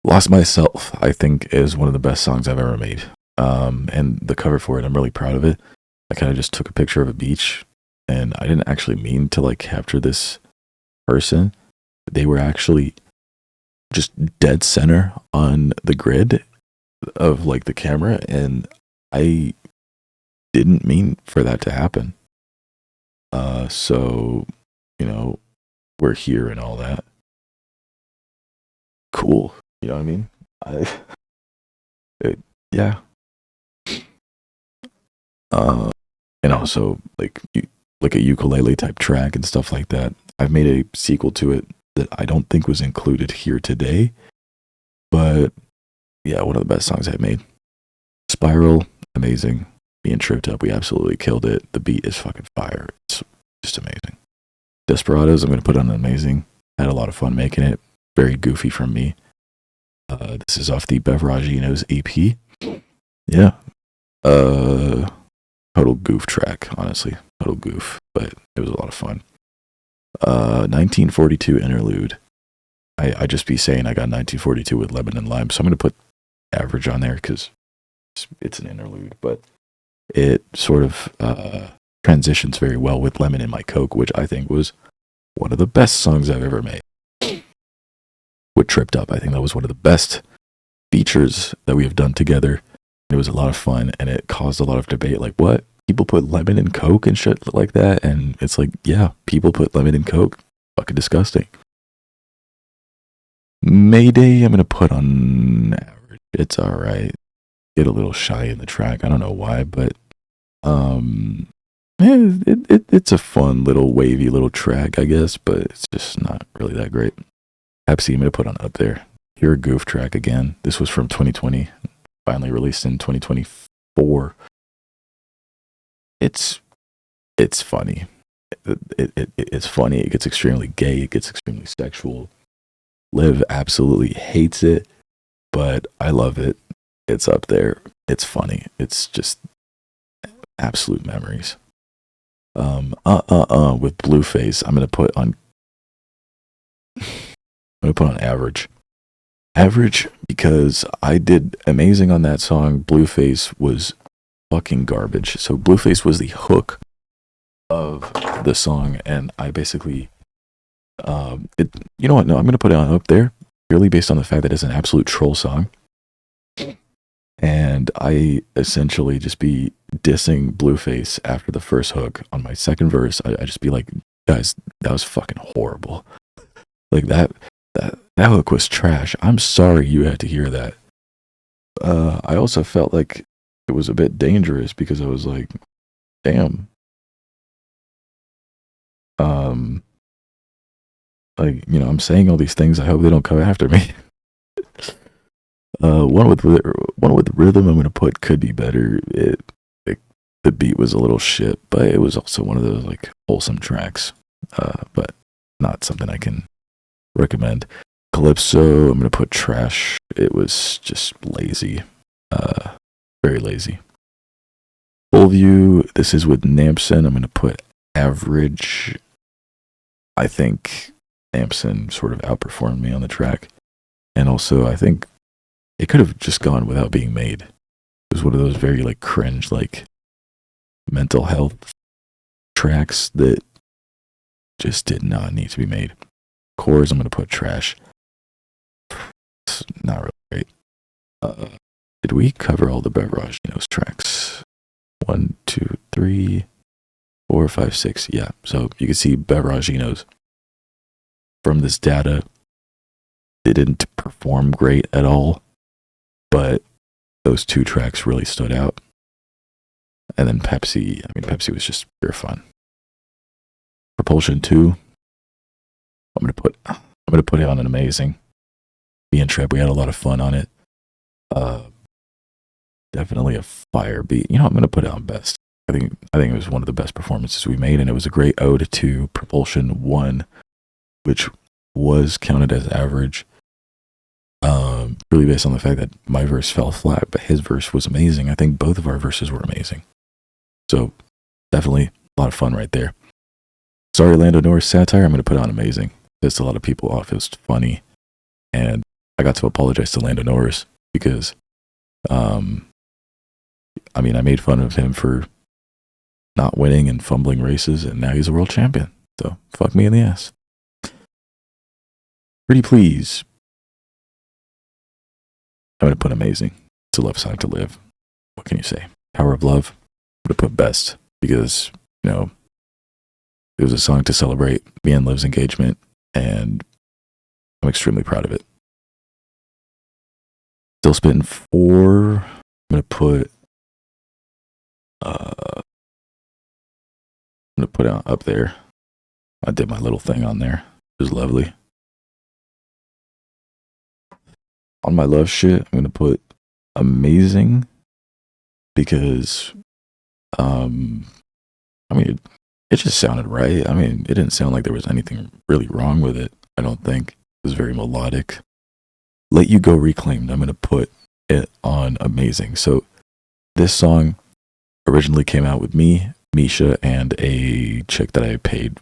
S1: Lost Myself, I think, is one of the best songs I've ever made. And the cover for it, I'm really proud of it. I kind of just took a picture of a beach, and I didn't actually mean to like capture this person. They were actually just dead center on the grid of like the camera, and I didn't mean for that to happen. So, we're here and all that. Cool. You know what I mean? Yeah. And also like a ukulele type track and stuff like that. I've made a sequel to it that I don't think was included here today, but yeah, one of the best songs I've made. Spiral, amazing. Being Tripped Up, we absolutely killed it. The beat is fucking fire. It's just amazing. Desperados, I'm going to put on amazing. Had a lot of fun making it. Very goofy from me. This is off the Beveragino's EP. Yeah. Total goof track, honestly. Total goof, but it was a lot of fun. 1942 Interlude. I just be saying I got 1942 with Lemon and Lime, so I'm going to put average on there because it's an interlude, but it sort of transitions very well with Lemon in My Coke, which I think was one of the best songs I've ever made. With Tripped Up, I think that was one of the best features that we have done together. It was a lot of fun, and it caused a lot of debate. Like, what? People put lemon in Coke and shit like that? And it's like, yeah, people put lemon in Coke. Fucking disgusting. Mayday, I'm going to put on average. It's all right. Get a little shy in the track. I don't know why, but it's a fun little wavy little track, I guess, but it's just not really that great. Pepsi, I'm going to put on up there. Here, a goof track again. This was from 2020. Finally released in 2024. it's funny. It's funny. It gets extremely gay. It gets extremely sexual. Liv absolutely hates it, but I love it. It's up there. It's funny. It's just absolute memories. With Blueface, I'm gonna put on average. Average because I did amazing on that song. Blueface was fucking garbage. So Blueface was the hook of the song, and I basically you know what? No, I'm gonna put it on up there purely based on the fact that it's an absolute troll song. And I essentially just be dissing Blueface after the first hook. On my second verse, I just be like, guys, that was fucking horrible. Like that hook was trash. I'm sorry you had to hear that. I also felt like it was a bit dangerous because I was like, damn. Like, you know, I'm saying all these things. I hope they don't come after me. One with rhythm, I'm gonna put could be better. The beat was a little shit, but it was also one of those like wholesome tracks. But not something I can recommend. Calypso, I'm gonna put trash. It was just lazy, very lazy. Full View, this is with Nampson. I'm gonna put average. I think Nampson sort of outperformed me on the track, and also I think it could have just gone without being made. It was one of those very like cringe, like mental health tracks that just did not need to be made. Chorus, I'm gonna put trash. It's not really great. Did we cover all the Beveragino's tracks? 1, 2, 3, 4, 5, 6. Yeah. So you can see Beveragino's from this data. They didn't perform great at all, but those two tracks really stood out. And then Pepsi, Pepsi was just pure fun. Propulsion 2, I'm gonna put it on an amazing. Me and Trev, we had a lot of fun on it. Definitely a fire beat. You know, I'm gonna put it on best. I think it was one of the best performances we made, and it was a great ode to Propulsion 1, which was counted as average. Really based on the fact that my verse fell flat, but his verse was amazing. I think both of our verses were amazing. So definitely a lot of fun right there. Sorry, Lando Norris satire, I'm going to put on amazing. Pissed a lot of people off. It was funny. And I got to apologize to Lando Norris because, I made fun of him for not winning and fumbling races, and now he's a world champion. So fuck me in the ass. Pretty please. I'm going to put amazing. It's a love song to live. What can you say? Power of Love. I'm going to put best because, you know, it was a song to celebrate me and Liv's engagement, and I'm extremely proud of it. Still Spitting 4. I'm going to put it up there. I did my little thing on there. It was lovely. On my love shit, I'm going to put amazing because, it just sounded right. It didn't sound like there was anything really wrong with it. I don't think. It was very melodic. Let You Go Reclaimed, I'm going to put it on amazing. So this song originally came out with me, Misha, and a chick that I paid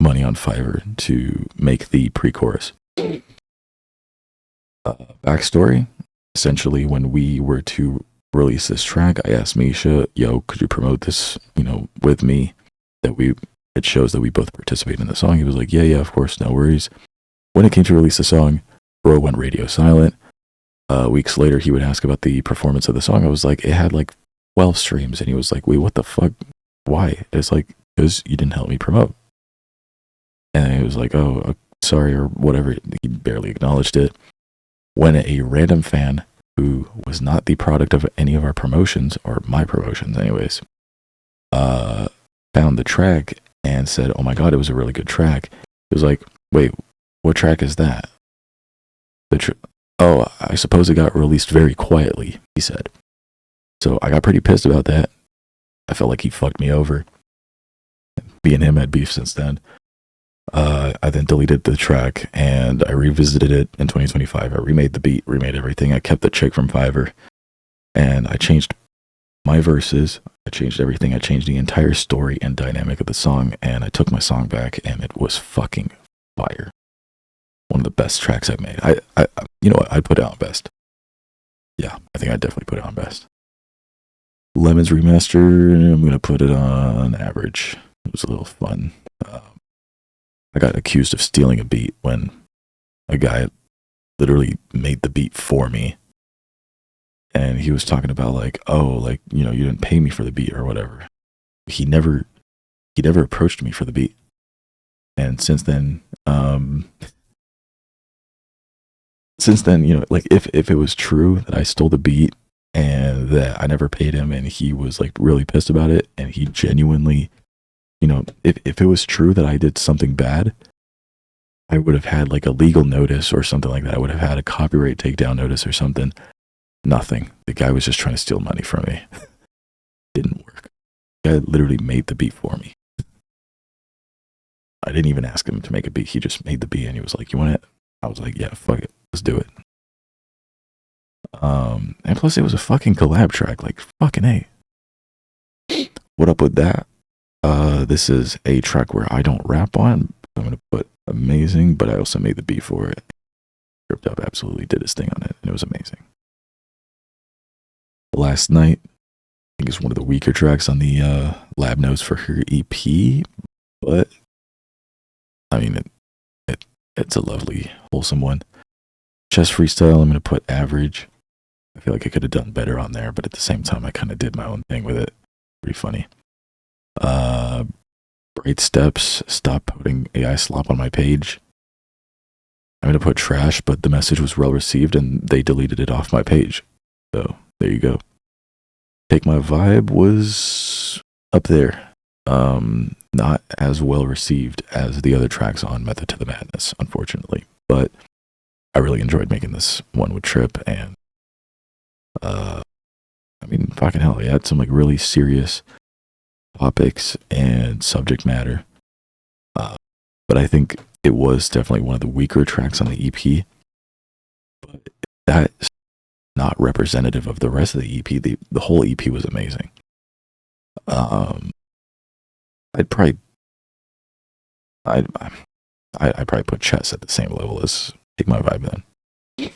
S1: money on Fiverr to make the pre-chorus. Backstory, essentially when we were to release this track, I asked Misha, yo, could you promote this, with me, it shows that we both participate in the song. He was like, yeah, of course, no worries. When it came to release the song, bro went radio silent. Weeks later, he would ask about the performance of the song. I was like, it had like 12 streams, and he was like, wait, what the fuck? Why? It's like, because you didn't help me promote. And he was like, oh, sorry, or whatever. He barely acknowledged it. When a random fan who was not the product of any of our promotions, or my promotions anyways, found the track and said, oh my God, it was a really good track. It was like, wait, what track is that? Oh, I suppose it got released very quietly, he said. So I got pretty pissed about that. I felt like he fucked me over. Me and him had beef since then. I then deleted the track and I revisited it in 2025. I remade the beat, remade everything. I kept the chick from Fiverr and I changed my verses. I changed everything. I changed the entire story and dynamic of the song, and I took my song back and it was fucking fire. One of the best tracks I've made. I you know what? I'd put it on best. Yeah, I think I'd definitely put it on best. Lemon's remaster, I'm going to put it on average. It was a little fun. I got accused of stealing a beat when a guy literally made the beat for me. And he was talking about like, oh, like, you know, you didn't pay me for the beat or whatever. He never approached me for the beat. And since then, you know, like if it was true that I stole the beat and that I never paid him and he was like really pissed about it and he genuinely, you know, if it was true that I did something bad, I would have had like a legal notice or something like that. I would have had a copyright takedown notice or something. Nothing. The guy was just trying to steal money from me. Didn't work. The guy literally made the beat for me. I didn't even ask him to make a beat. He just made the beat and he was like, you want it? I was like, yeah, fuck it. Let's do it. And plus it was a fucking collab track. Like, fucking A. What up with that? This is a track where I don't rap on. I'm going to put amazing, but I also made the beat for it. Script Up absolutely did his thing on it and it was amazing. Last Night, I think it's one of the weaker tracks on the lab notes for her EP, but I mean, it's a lovely, wholesome one. Chess Freestyle, I'm going to put average. I feel like I could have done better on there, but at the same time, I kind of did my own thing with it. Pretty funny. Bright Steps, stop putting AI slop on my page. I'm going to put trash, but the message was well received and they deleted it off my page. So there you go. Take My Vibe was up there. Not as well received as the other tracks on Method to the Madness, unfortunately. But I really enjoyed making this one with Trip, and I mean, fucking hell, he had some like really serious topics and subject matter. But I think it was definitely one of the weaker tracks on the EP. But that's not representative of the rest of the EP. The whole EP was amazing. I'd probably put Chess at the same level as Take My Vibe then.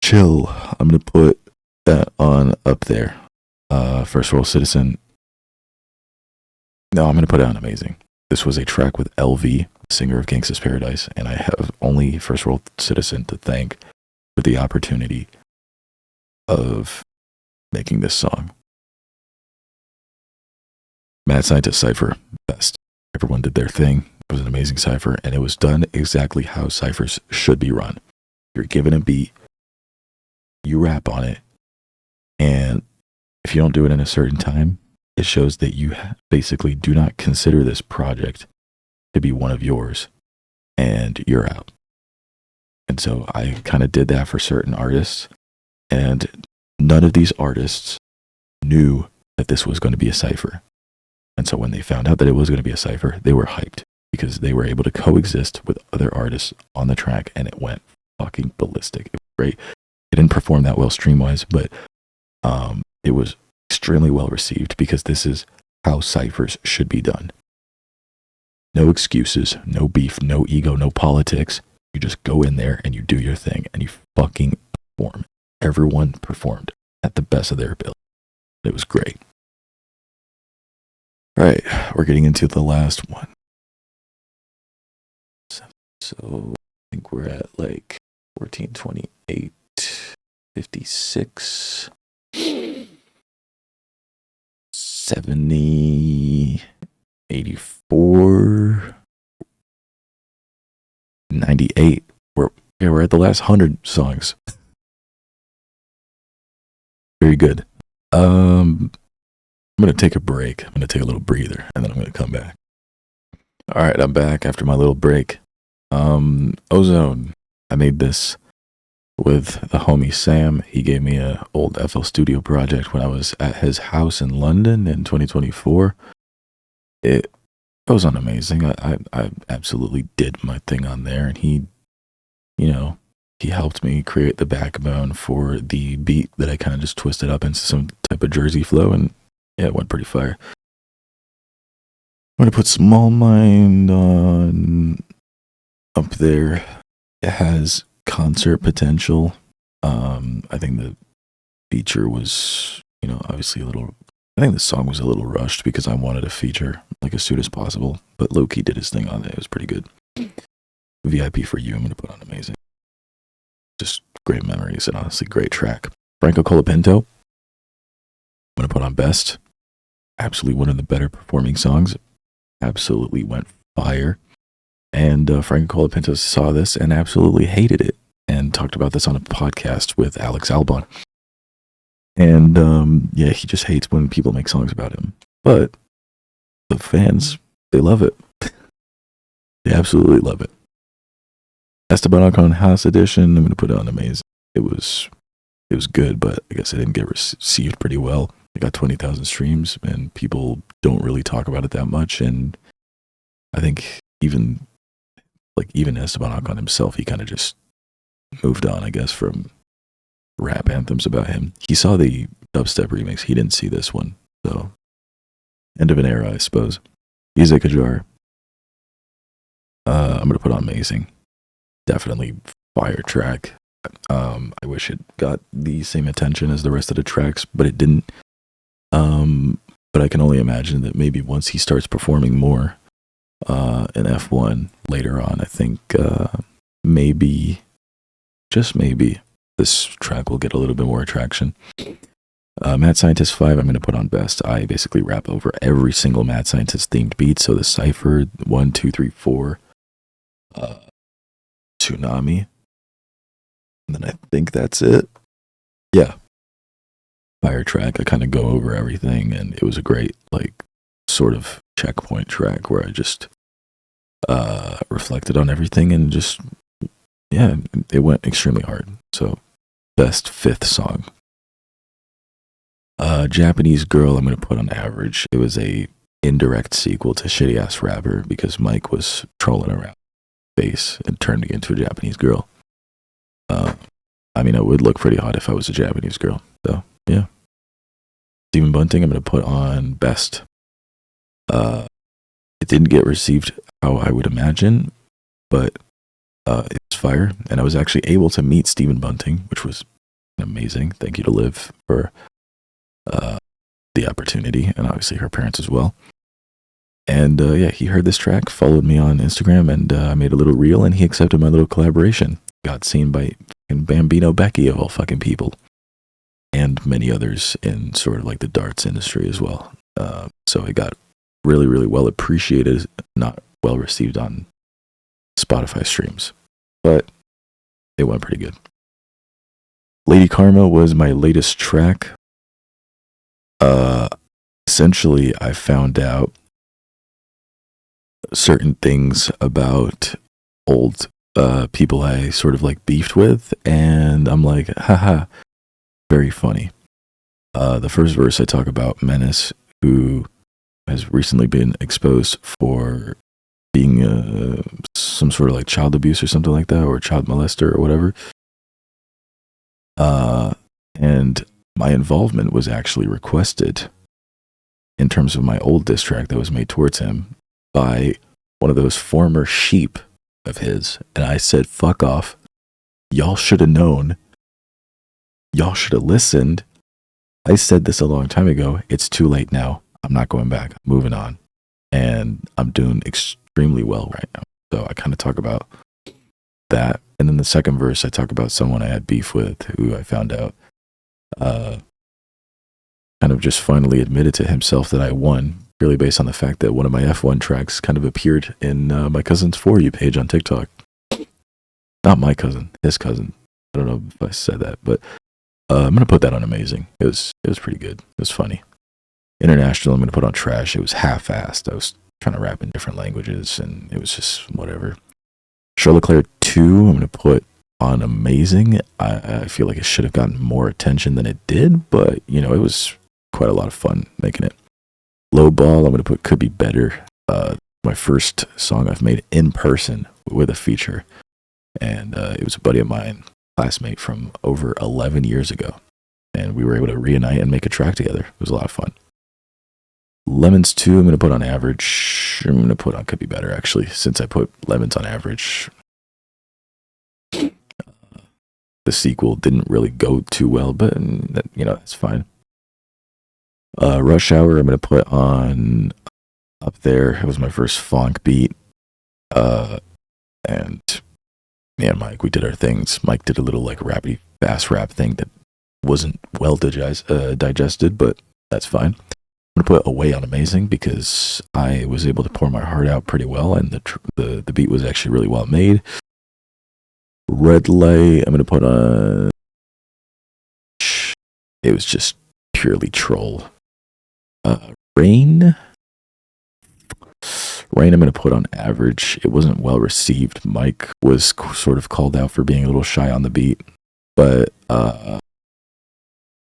S1: Chill, I'm gonna put that on up there. First World Citizen. No, I'm gonna put it on amazing. This was a track with LV, singer of Gangsta's Paradise, and I have only First World Citizen to thank for the opportunity of making this song. Mad Scientist Cypher, best. Everyone did their thing. It was an amazing cypher, and it was done exactly how ciphers should be run. You're given a beat, you rap on it, and if you don't do it in a certain time, it shows that you basically do not consider this project to be one of yours, and you're out. And so I kind of did that for certain artists, and none of these artists knew that this was going to be a cypher. And so when they found out that it was going to be a cypher, they were hyped because they were able to coexist with other artists on the track, and it went fucking ballistic. It was great. It didn't perform that well stream-wise, but it was extremely well received because this is how ciphers should be done. No excuses, no beef, no ego, no politics. You just go in there and you do your thing and you fucking perform. Everyone performed at the best of their ability. It was great. All right, we're getting into the last one. So I think we're at like 1428, 56, 70, 84, 98. We're at the last 100 songs. Very good. I'm going to take a break. I'm going to take a little breather, and then I'm going to come back. All right, I'm back after my little break. Ozone. I made this with the homie Sam. He gave me a old FL Studio project when I was at his house in London in 2024. It goes on amazing. I absolutely did my thing on there, and he, you know, he helped me create the backbone for the beat that I kind of just twisted up into some type of Jersey flow, and yeah, it went pretty fire. I'm gonna put Small Mind on up there. It has concert potential. I think the feature was, obviously I think the song was a little rushed because I wanted a feature like as soon as possible, but Loopie did his thing on it. It was pretty good. VIP for You, I'm going to put on amazing. Just great memories and honestly great track. Franco Colapinto, I'm going to put on best. Absolutely one of the better performing songs. Absolutely went fire. And Franco Colapinto saw this and absolutely hated it and talked about this on a podcast with Alex Albon. And yeah, he just hates when people make songs about him. But the fans, they love it. They absolutely love it. Esteban Ocon House Edition, I'm going to put it on amazing. It was good, but I guess it didn't get received pretty well. It got 20,000 streams, and people don't really talk about it that much. And I think even Esteban Ocon himself, he kind of just moved on, I guess, from rap anthems about him. He saw the dubstep remix. He didn't see this one. So, end of an era, I suppose. Isaac Ajar. I'm going to put on amazing. Definitely fire track. I wish it got the same attention as the rest of the tracks, but it didn't. But I can only imagine that maybe once he starts performing more in F1 later on, I think maybe, just maybe, this track will get a little bit more traction. Mad Scientist 5, I'm going to put on best. I basically rap over every single Mad Scientist themed beat. So the Cypher, 1, 2, 3, 4, Tsunami. And then I think that's it. Yeah. Fire track. I kind of go over everything, and it was a great, sort of checkpoint track where I just reflected on everything and just, yeah, it went extremely hard. So, best fifth song. Japanese Girl, I'm going to put on average. It was a indirect sequel to Shitty Ass Rapper because Mike was trolling around bass and turning into a Japanese girl. I mean, it would look pretty hot if I was a Japanese girl. So, yeah. Stephen Bunting, I'm going to put on best. It didn't get received how I would imagine, but it's fire. And I was actually able to meet Stephen Bunting, which was amazing. Thank you to Liv for the opportunity, and obviously her parents as well. And yeah, he heard this track, followed me on Instagram, and I made a little reel, and he accepted my little collaboration. Got seen by Bambino Becky, of all fucking people, and many others in sort of like the darts industry as well. So it got really, really well appreciated, not well received on Spotify streams, but it went pretty good. Lady Karma was my latest track. Essentially, I found out certain things about old people I sort of beefed with, and I'm like, haha, very funny. The first verse I talk about Menace, who has recently been exposed for being some sort of child abuse or something like that, or child molester or whatever. And my involvement was actually requested in terms of my old diss track that was made towards him by one of those former sheep of his. And I said, fuck off. Y'all should have known. Y'all should have listened. I said this a long time ago. It's too late now. I'm not going back. I'm moving on. And I'm doing extremely well right now. So I kind of talk about that. And then the second verse, I talk about someone I had beef with who I found out kind of just finally admitted to himself that I won, purely based on the fact that one of my F1 tracks kind of appeared in my cousin's For You page on TikTok. Not my cousin, his cousin. I don't know if I said that, but I'm going to put that on amazing. It was pretty good. It was funny. International, I'm going to put on trash. It was half-assed. I was trying to rap in different languages, and it was just whatever. Charlotte Claire 2, I'm going to put on Amazing. I feel like it should have gotten more attention than it did, but you know, it was quite a lot of fun making it. Low Ball, I'm gonna put Could Be Better. My first song I've made in person with a feature, and it was a buddy of mine, classmate from over 11 years ago, and we were able to reunite and make a track together. It was a lot of fun. Lemons 2, I'm going to put on Average. I'm going to put on Could Be Better, actually, since I put Lemons on Average. The sequel didn't really go too well, but, you know, that's fine. Rush Hour, I'm going to put on Up There. It was my first funk beat. And me and Mike, we did our things. Mike did a little, like, rappy, fast rap thing that wasn't well digested, but that's fine. I'm going to put Away on Amazing because I was able to pour my heart out pretty well, and the beat was actually really well made. Red Light, I'm going to put on... It was just purely troll. Rain, I'm going to put on Average. It wasn't well received. Mike was sort of called out for being a little shy on the beat, but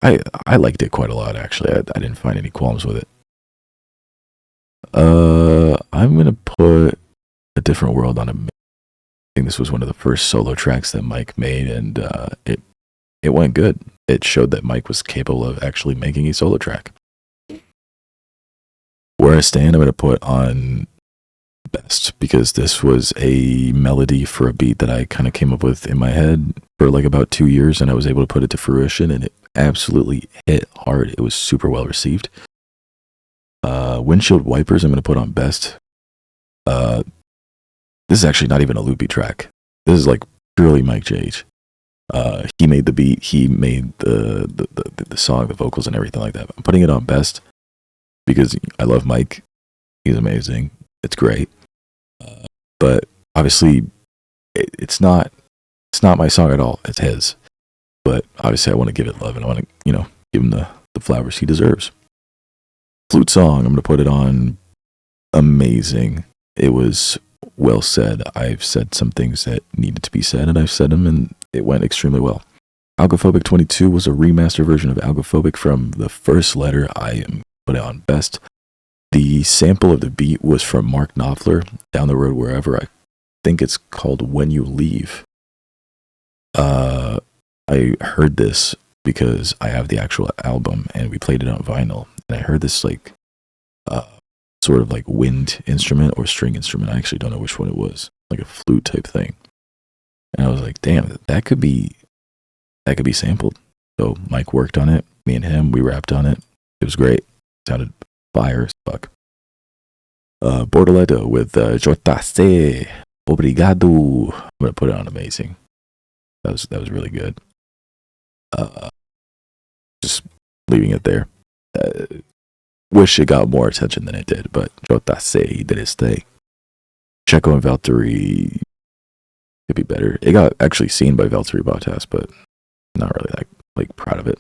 S1: I liked it quite a lot, actually. I didn't find any qualms with it. I'm going to put A Different World on I think this was one of the first solo tracks that Mike made, and it went good. It showed that Mike was capable of actually making a solo track. Where I Stand, I'm going to put on Best, because this was a melody for a beat that I kind of came up with in my head for like about 2 years, and I was able to put it to fruition, and it absolutely hit hard. It was super well received. Windshield Wipers, I'm going to put on Best. This is actually not even a Loopie track. This is like purely Mike J.H. He made the beat, he made the song, the vocals, and everything like that. I'm putting it on Best because I love Mike. He's amazing. It's great. But obviously, it's not my song at all. It's his. But obviously, I want to give it love, and I want to, you know, give him the flowers he deserves. Flute Song, I'm going to put it on Amazing. It was well said. I've said some things that needed to be said, and I've said them, and it went extremely well. Algophobic 22 was a remastered version of Algophobic from the first letter. I am put it on Best. The sample of the beat was from Mark Knopfler, Down the Road Wherever. I think it's called When You Leave. I heard this because I have the actual album and we played it on vinyl. And I heard this like sort of like wind instrument or string instrument. I actually don't know which one it was, like a flute type thing. And I was like, damn, that could be sampled. So Mike worked on it. Me and him, we rapped on it. It was great. It sounded fire as fuck. Borderletto with Jotase Obrigado. I'm gonna put it on Amazing. That was really good. Just leaving it there. Wish it got more attention than it did, but Jotase did its thing. Checo and Valtteri could be better. It got actually seen by Valtteri Bottas, but not really that like proud of it.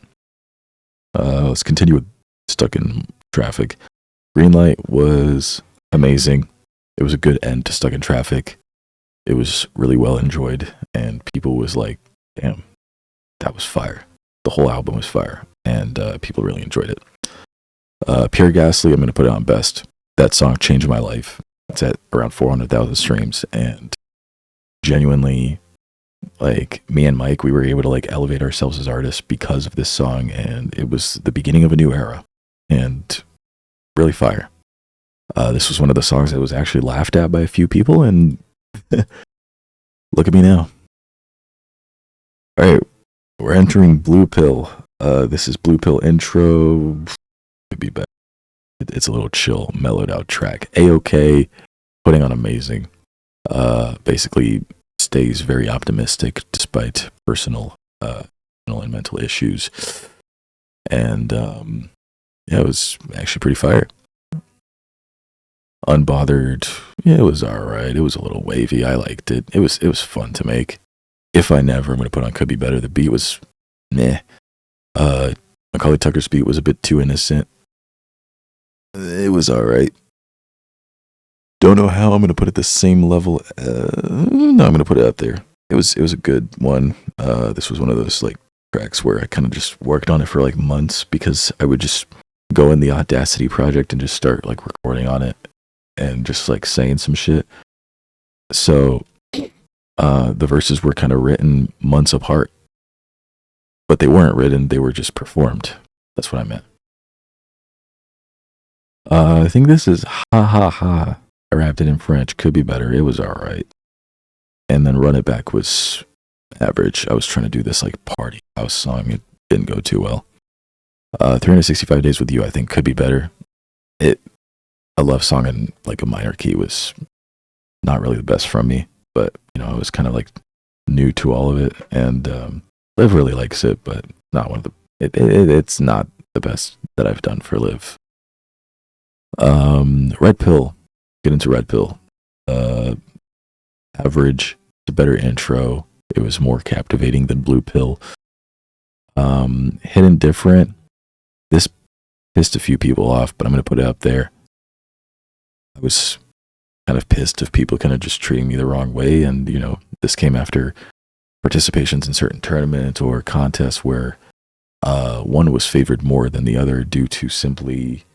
S1: Let's continue with Stuck in Traffic. Greenlight was amazing. It was a good end to Stuck in Traffic. It was really well enjoyed, and people was like, damn, that was fire. The whole album was fire, and people really enjoyed it. Pure Gasly, I'm going to put it on Best. That song changed my life. It's at around 400,000 streams, and genuinely, like, me and Mike, we were able to like elevate ourselves as artists because of this song, and it was the beginning of a new era, and really fire. This was one of the songs that was actually laughed at by a few people, and look at me now. All right, we're entering Blue Pill. This is Blue Pill intro. Could be better. It's a little chill, mellowed out track. A-OK, putting on Amazing. Basically stays very optimistic despite personal and mental issues. And yeah, it was actually pretty fire. Unbothered, yeah, it was alright. It was a little wavy. I liked it. It was fun to make. If I Never, I'm going to put on Could Be Better. The beat was meh. Macaulay Tucker's beat was a bit too innocent. It was alright. Don't know how I'm going to put it the same level. No, I'm going to put it up there. it was a good one. This was one of those like tracks where I kind of just worked on it for like months because I would just go in the Audacity project and just start like recording on it and just like saying some shit. So the verses were kind of written months apart, but they weren't written, they were just performed. That's what I meant. I think this is Ha Ha Ha. I rapped it in French. Could be better. It was alright. And then Run It Back was average. I was trying to do this like party house song. It didn't go too well. 365 Days with You, I think, could be better. A love song in like a minor key was not really the best from me, but you know, I was kind of like new to all of it, and Liv really likes it, but not one of the. It's not the best that I've done for Liv. Red Pill. Get into Red Pill. Average. It's a better intro. It was more captivating than Blue Pill. Hidden Different. This pissed a few people off, but I'm going to put it up there. I was kind of pissed of people kind of just treating me the wrong way. And, you know, this came after participations in certain tournaments or contests where one was favored more than the other due to simply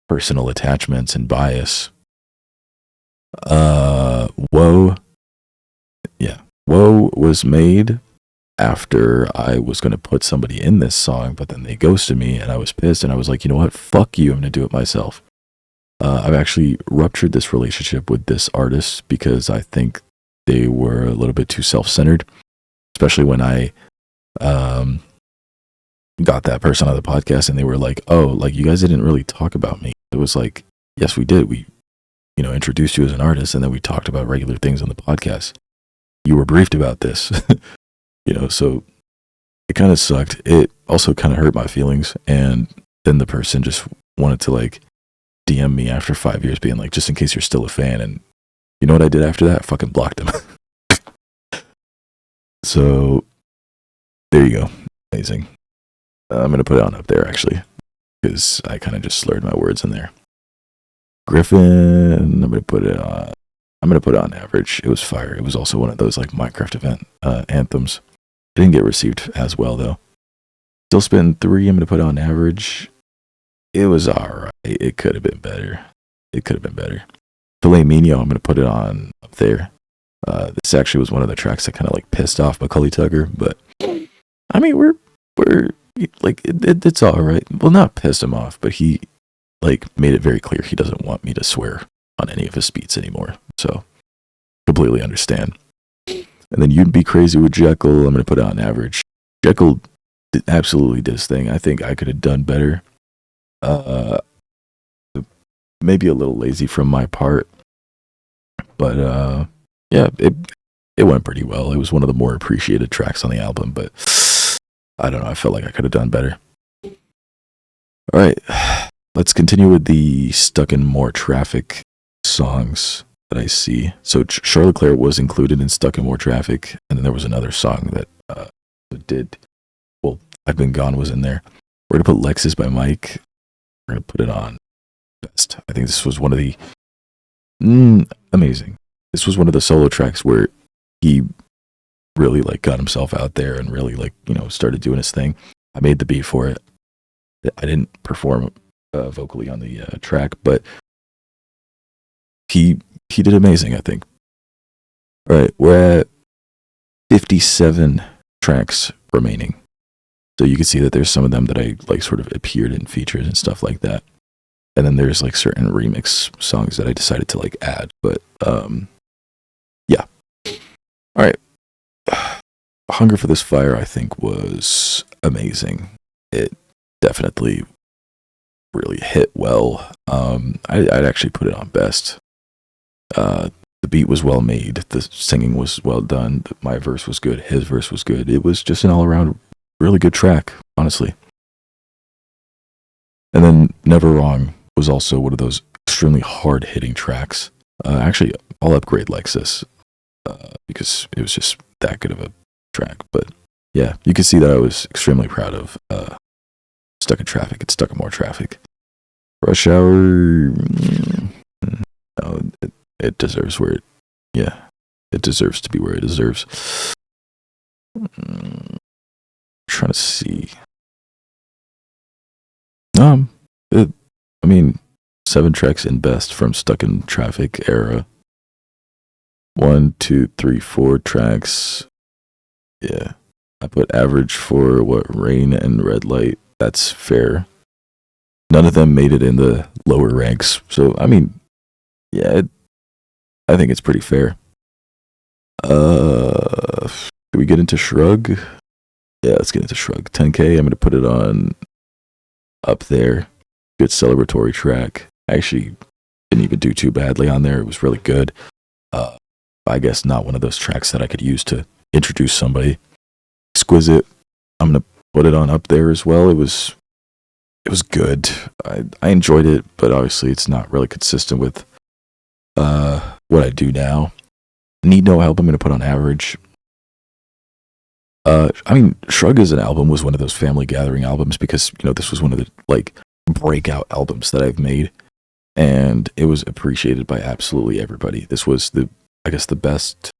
S1: personal attachments and bias. Woe. Yeah. Woe was made after I was going to put somebody in this song, but then they ghosted me and I was pissed and I was like, you know what? Fuck you. I'm going to do it myself. I've actually ruptured this relationship with this artist because I think they were a little bit too self-centered, especially when I got that person on the podcast and they were like, oh, like you guys didn't really talk about me. It was like, yes, we did. We, you know, introduced you as an artist and then we talked about regular things on the podcast. You were briefed about this, you know, so it kind of sucked. It also kind of hurt my feelings. And then the person just wanted to like DM me after 5 years being like, just in case you're still a fan. And you know what I did after that? I fucking blocked him. So there you go. Amazing. I'm going to put it on up there actually, because I kind of just slurred my words in there. Griffin, I'm going to put it on average. It was fire. It was also one of those like Minecraft event anthems. It didn't get received as well though. Still Spin 3, I'm going to put it on average. It was alright. It could have been better. Filet Mignon, I'm going to put it on up there. This actually was one of the tracks that kind of like pissed off Macaulay Tucker, but I mean, we're like, it's alright. Well, not pissed him off, but he like made it very clear he doesn't want me to swear on any of his beats anymore. So completely understand. And then You'd Be Crazy with Jekyll, I'm going to put it on average. Jekyll absolutely did his thing. I think I could have done better. Maybe a little lazy from my part, but yeah, it went pretty well. It was one of the more appreciated tracks on the album, but I don't know, I felt like I could have done better. All right, let's continue with the Stuck in More Traffic songs that I see. So Charlotte Claire was included in Stuck in More Traffic, and then there was another song that I've Been Gone was in there. We're gonna put Lexus by Mike. We're gonna put it on best. I think this was one of the amazing. This was one of the solo tracks where he really like got himself out there and really like, you know, started doing his thing. I made the beat for it. I didn't perform vocally on the track, but he did amazing, I think. All right, we're at 57 tracks remaining. So you can see that there's some of them that I like sort of appeared in features and stuff like that. And then there's like certain remix songs that I decided to like add, but yeah. All right. Hunger for This Fire, I think, was amazing. It definitely really hit well. I'd actually put it on best. The beat was well made. The singing was well done. My verse was good. His verse was good. It was just an all-around really good track, honestly. And then Never Wrong was also one of those extremely hard-hitting tracks. Actually, I'll upgrade Lexus because it was just that good of a track. But yeah, you can see that I was extremely proud of Stuck in Traffic. It's Stuck in More Traffic. Rush Hour, no, it deserves where it deserves to be where it deserves. Trying to see. It, I mean, 7 tracks in best from Stuck in Traffic era. 1, 2, 3, 4 tracks. Yeah. I put average for what, Rain and Red Light. That's fair. None of them made it in the lower ranks. So, I mean, yeah, I think it's pretty fair. Do we get into Shrug? Yeah, let's get into Shrug. 10K, I'm going to put it on up there. Good celebratory track. I actually didn't even do too badly on there. It was really good. I guess not one of those tracks that I could use to introduce somebody. Exquisite, I'm going to put it on up there as well. It was good. I enjoyed it, but obviously it's not really consistent with what I do now. Need No Help, I'm going to put on average. I mean, Shrug as an album was one of those family gathering albums because, this was one of the, breakout albums that I've made, and it was appreciated by absolutely everybody. This was the best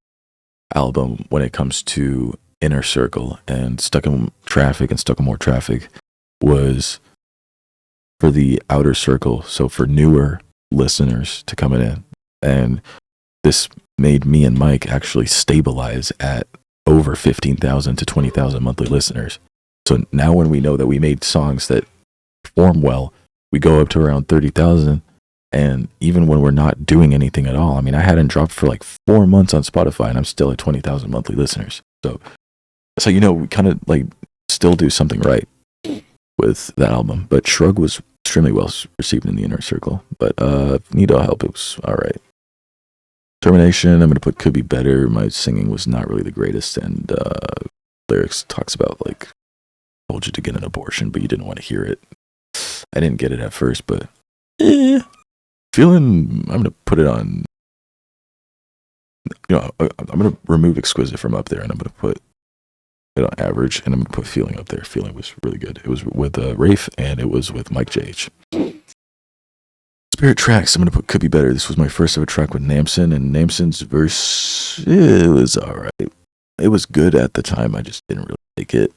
S1: album when it comes to Inner Circle, and Stuck in Traffic and Stuck in More Traffic was for the outer circle, so for newer listeners to come in, and this made me and Mike actually stabilize at over 15,000 to 20,000 monthly listeners. So now when we know that we made songs that perform well, we go up to around 30,000. And even when we're not doing anything at all, I mean, I hadn't dropped for 4 months on Spotify and I'm still at 20,000 monthly listeners. So we kind of still do something right with that album. But Shrug was extremely well received in the Inner Circle. But Need No Help, it was all right. Termination, I'm going to put Could Be Better. My singing was not really the greatest, and lyrics talks about told you to get an abortion, but you didn't want to hear it. I didn't get it at first, but feeling, I'm going to put it on, I'm going to remove Exquisite from up there, and I'm going to put it on average, and I'm going to put Feeling up there. Feeling was really good. It was with Rafe, and it was with Mike JH. Spirit Tracks, I'm going to put Could Be Better. This was my first ever track with Namson, and Namson's verse, it was alright. It was good at the time, I just didn't really like it.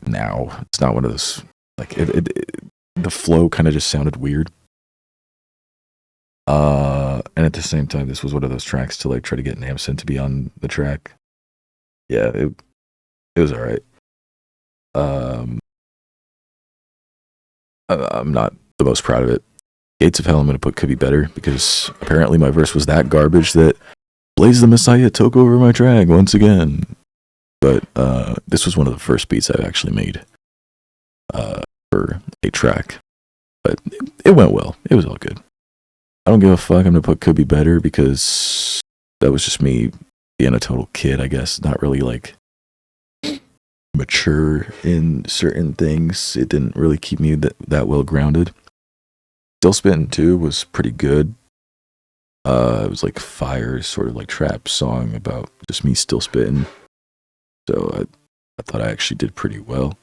S1: Now, it's not one of those, the flow kind of just sounded weird. And at the same time, this was one of those tracks to try to get Namson to be on the track. Yeah, it was alright. I'm not the most proud of it. Gates of Hell, I'm going to put Could Be Better because apparently my verse was that garbage that Blaze the Messiah took over my track once again. But this was one of the first beats I've actually made for a track. But it went well. It was all good. I don't give a fuck. I'm going to put Could Be Better because that was just me being a total kid, I guess. Not really mature in certain things. It didn't really keep me that well grounded. Still Spittin' 2 was pretty good. It was fire, sort of trap song about just me still spitting. So I thought I actually did pretty well.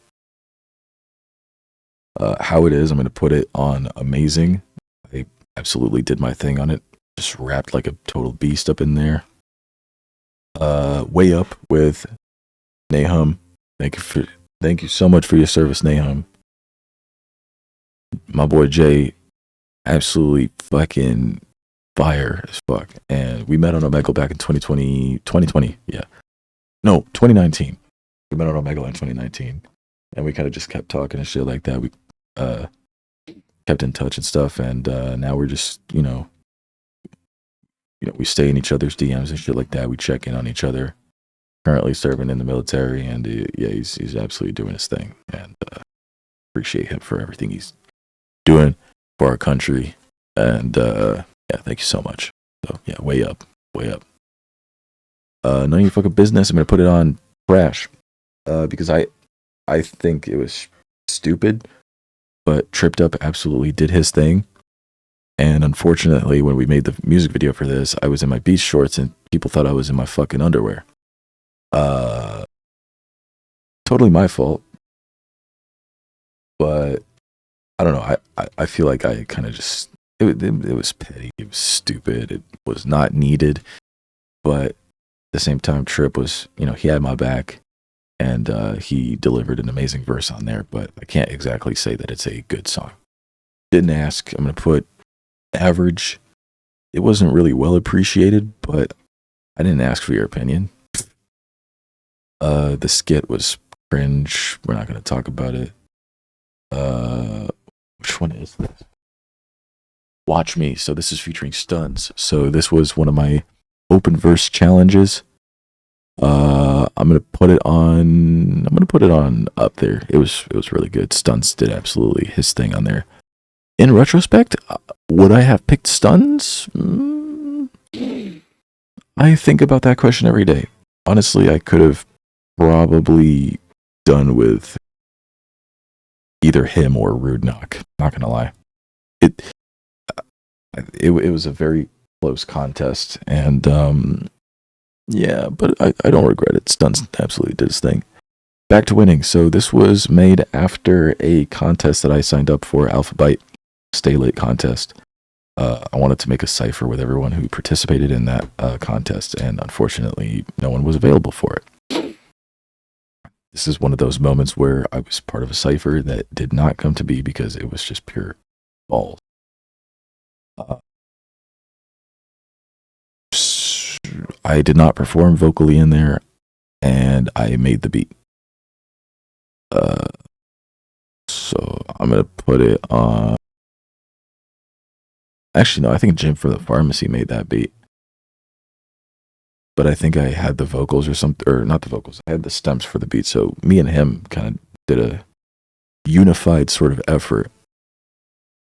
S1: How It Is, I'm going to put it on amazing. I absolutely did my thing on it. Just rapped like a total beast up in there. Way Up with Nahum. Thank you so much for your service, Nahum. My boy Jay, absolutely fucking fire as fuck. And we met on Omegle back in 2020, yeah. No, 2019. We met on Omegle in 2019. And we kind of just kept talking and shit like that. We kept in touch and stuff. And now we're just, we stay in each other's DMs and shit like that. We check in on each other. Currently serving in the military. And he's absolutely doing his thing. And appreciate him for everything he's doing for our country. And thank you so much. So yeah, way up. None of your fucking business. I'm gonna put it on trash because I think it was stupid, but Tripped Up absolutely did his thing. And unfortunately, when we made the music video for this, I was in my beach shorts and people thought I was in my fucking underwear. Totally my fault. But I don't know. I feel like I kind of just it was petty. It was stupid. It was not needed. But the same time, Trip was, he had my back, and he delivered an amazing verse on there, but I can't exactly say that it's a good song. Didn't ask. I'm going to put average. It wasn't really well appreciated, but I didn't ask for your opinion. The skit was cringe. We're not going to talk about it. Which one is this? Watch Me. So this is featuring Stuns. So this was one of my open verse challenges. I'm gonna put it on up there. It was really good. Stuns did absolutely his thing on there. In retrospect, would I have picked Stuns? I think about that question every day. Honestly, I could have probably done with either him or Rude Knock. Not gonna lie. It was a very close contest, and yeah, but I don't regret it. Stuns absolutely did his thing. Back to winning. So this was made after a contest that I signed up for, Alpha Byte Stay Late contest. I wanted to make a cipher with everyone who participated in that contest, and unfortunately, no one was available for it. This is one of those moments where I was part of a cipher that did not come to be because it was just pure balls. I did not perform vocally in there, and I made the beat. So I'm gonna put it on. Actually, no, I think Jim from the Pharmacy made that beat. But I think I had the vocals or something, or not the vocals. I had the stems for the beat. So me and him kind of did a unified sort of effort.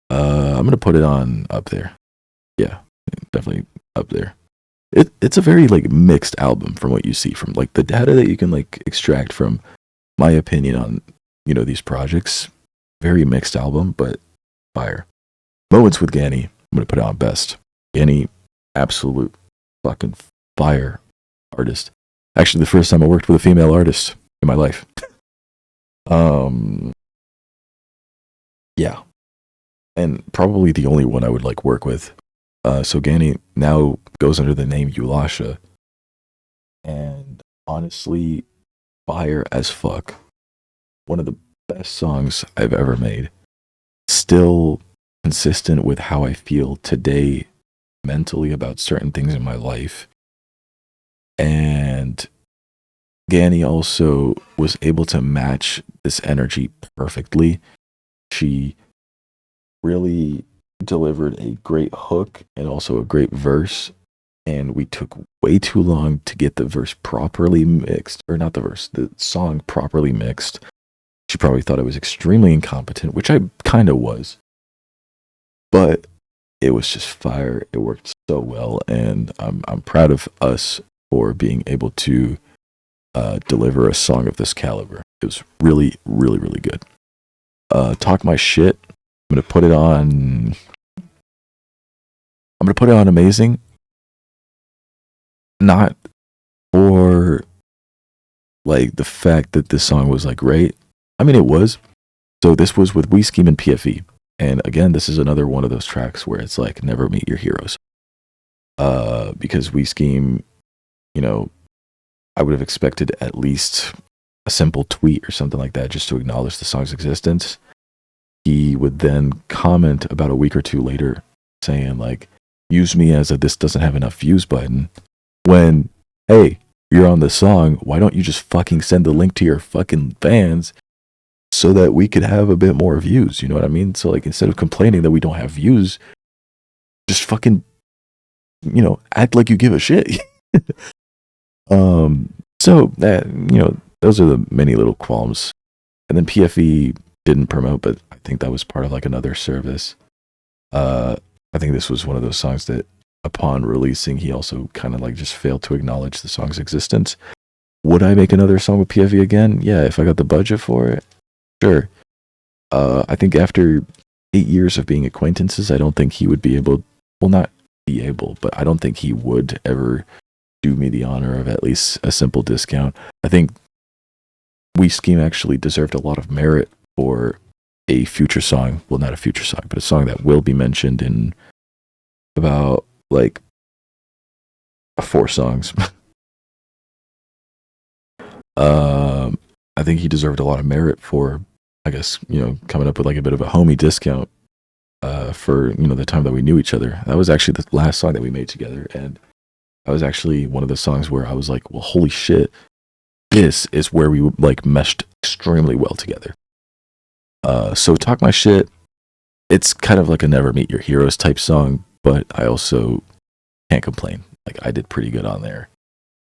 S1: I'm gonna put it on up there. Yeah, definitely up there. It's a very like mixed album from what you see from like the data that you can like extract from my opinion on these projects. Very mixed album, but fire. Moments with Ganny. I'm gonna put it on best. Ganny, absolute fucking fire artist. Actually, the first time I worked with a female artist in my life. Yeah, and probably the only one I would like work with. So Ganny now goes under the name Eulasha, and honestly, fire as fuck. One of the best songs I've ever made. Still consistent with how I feel today mentally about certain things in my life. And Ganny also was able to match this energy perfectly. She really delivered a great hook and also a great verse, and we took way too long to get the verse properly mixed, or not the verse, the song properly mixed. She probably thought I was extremely incompetent, which I kind of was, but it was just fire. It worked so well, and I'm proud of us for being able to deliver a song of this caliber. It was really, really, really good. Talk My Shit. I'm gonna put it on. Amazing. Not for like the fact that this song was like great. I mean, it was. So this was with We Scheme and PFE, and again, this is another one of those tracks where it's like never meet your heroes. Because We Scheme, I would have expected at least a simple tweet or something like that just to acknowledge the song's existence. He would then comment about a week or two later saying like, use me as a this doesn't have enough views button, when, hey, you're on the song, why don't you just fucking send the link to your fucking fans so that we could have a bit more views? You know what I mean? So like, instead of complaining that we don't have views, just fucking, act like you give a shit. So that, those are the many little qualms. And then PFE didn't promote, but I think that was part of like another service. I think this was one of those songs that upon releasing, he also kind of like just failed to acknowledge the song's existence. Would I make another song with PFE again? Yeah, if I got the budget for it, sure. I think after 8 years of being acquaintances, I don't think he would be able, well, not be able, but I don't think he would ever do me the honor of at least a simple discount. I think We Scheme actually deserved a lot of merit for a future song. Well, not a future song, but a song that will be mentioned in about like 4 songs. I think he deserved a lot of merit for, I guess, coming up with like a bit of a homie discount for, the time that we knew each other. That was actually the last song that we made together. And that was actually one of the songs where I was like, well, holy shit, this is where we like meshed extremely well together. So Talk My Shit, it's kind of like a never meet your heroes type song, but I also can't complain. Like I did pretty good on there.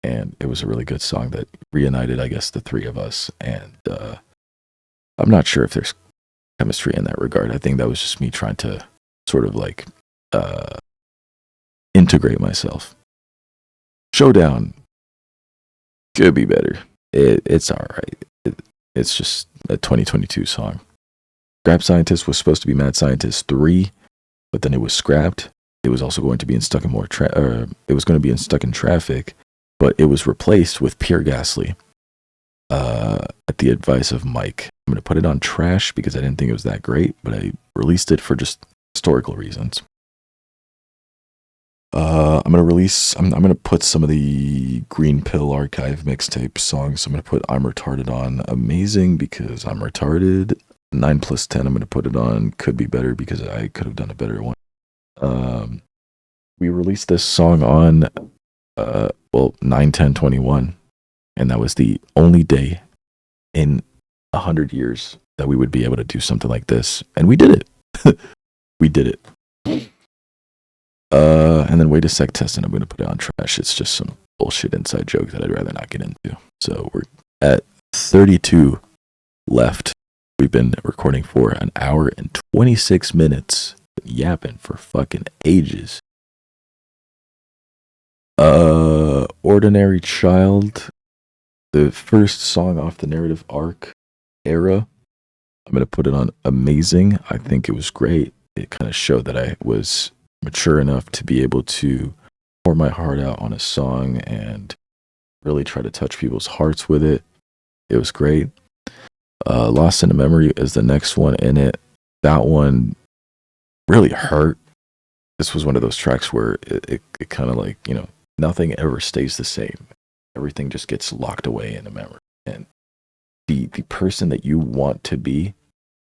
S1: And it was a really good song that reunited, I guess, the three of us. And I'm not sure if there's chemistry in that regard. I think that was just me trying to sort of like integrate myself. Showdown could be better. It's all right. It's just a 2022 song. Scrap Scientist was supposed to be Mad Scientist 3, but then it was scrapped. It was also going to be in Stuck in Traffic, but it was replaced with Pure Ghastly at the advice of Mike. I'm going to put it on trash because I didn't think it was that great, but I released it for just historical reasons. I'm going to put some of the Green Pill Archive mixtape songs. I'm going to put I'm Retarded on Amazing because I'm retarded. 9 plus 10, I'm going to put it on Could Be Better because I could have done a better one. We released this song on 9/10/21, and that was the only day in 100 years that we would be able to do something like this, and we did it. We did it. And then Wait a Sec Test, and I'm going to put it on trash. It's just some bullshit inside joke that I'd rather not get into. So we're at 32 left. We've been recording for 1 hour and 26 minutes, yapping for fucking ages. Ordinary Child, the first song off the narrative arc era. I'm going to put it on Amazing. I think it was great. It kind of showed that I was mature enough to be able to pour my heart out on a song and really try to touch people's hearts with it. It was great. Lost in a Memory is the next one in it. That one really hurt. This was one of those tracks where it kind of like, nothing ever stays the same. Everything just gets locked away in a memory. And the person that you want to be,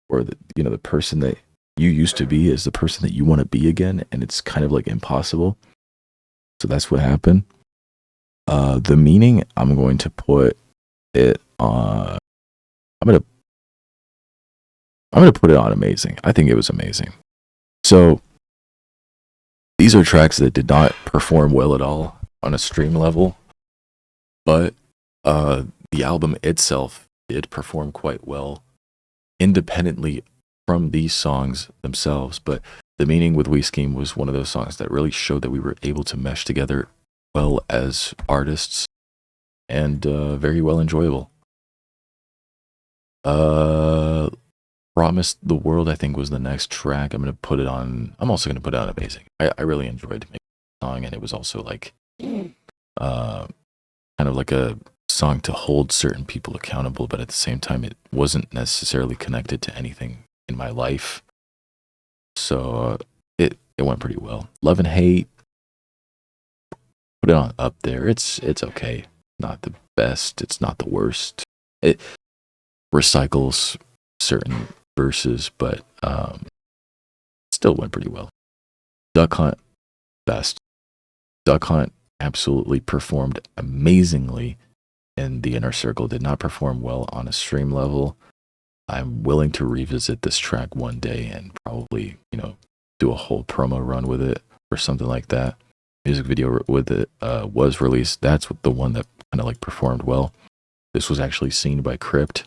S1: or the person that you used to be, is the person that you want to be again, and it's kind of like impossible. So that's what happened. The Meaning, I'm going to put it on. I'm gonna put it on Amazing. I think it was amazing. So these are tracks that did not perform well at all on a stream level, but the album itself did perform quite well independently from these songs themselves. But The Meaning with We Scheme was one of those songs that really showed that we were able to mesh together well as artists, and very well enjoyable. Promised the World, I think, was the next track. I'm also gonna put it on Amazing. I really enjoyed making the song, and it was also like kind of like a song to hold certain people accountable, but at the same time it wasn't necessarily connected to anything in my life. So it went pretty well. Love and Hate, put it on up there. It's okay. Not the best, it's not the worst. It recycles certain verses, but still went pretty well. Duck Hunt, best. Duck Hunt absolutely performed amazingly in the inner circle. Did not perform well on a stream level. I'm willing to revisit this track one day and probably, do a whole promo run with it or something like that. Music video with it was released. That's the one that kind of like performed well. This was actually seen by Crypt,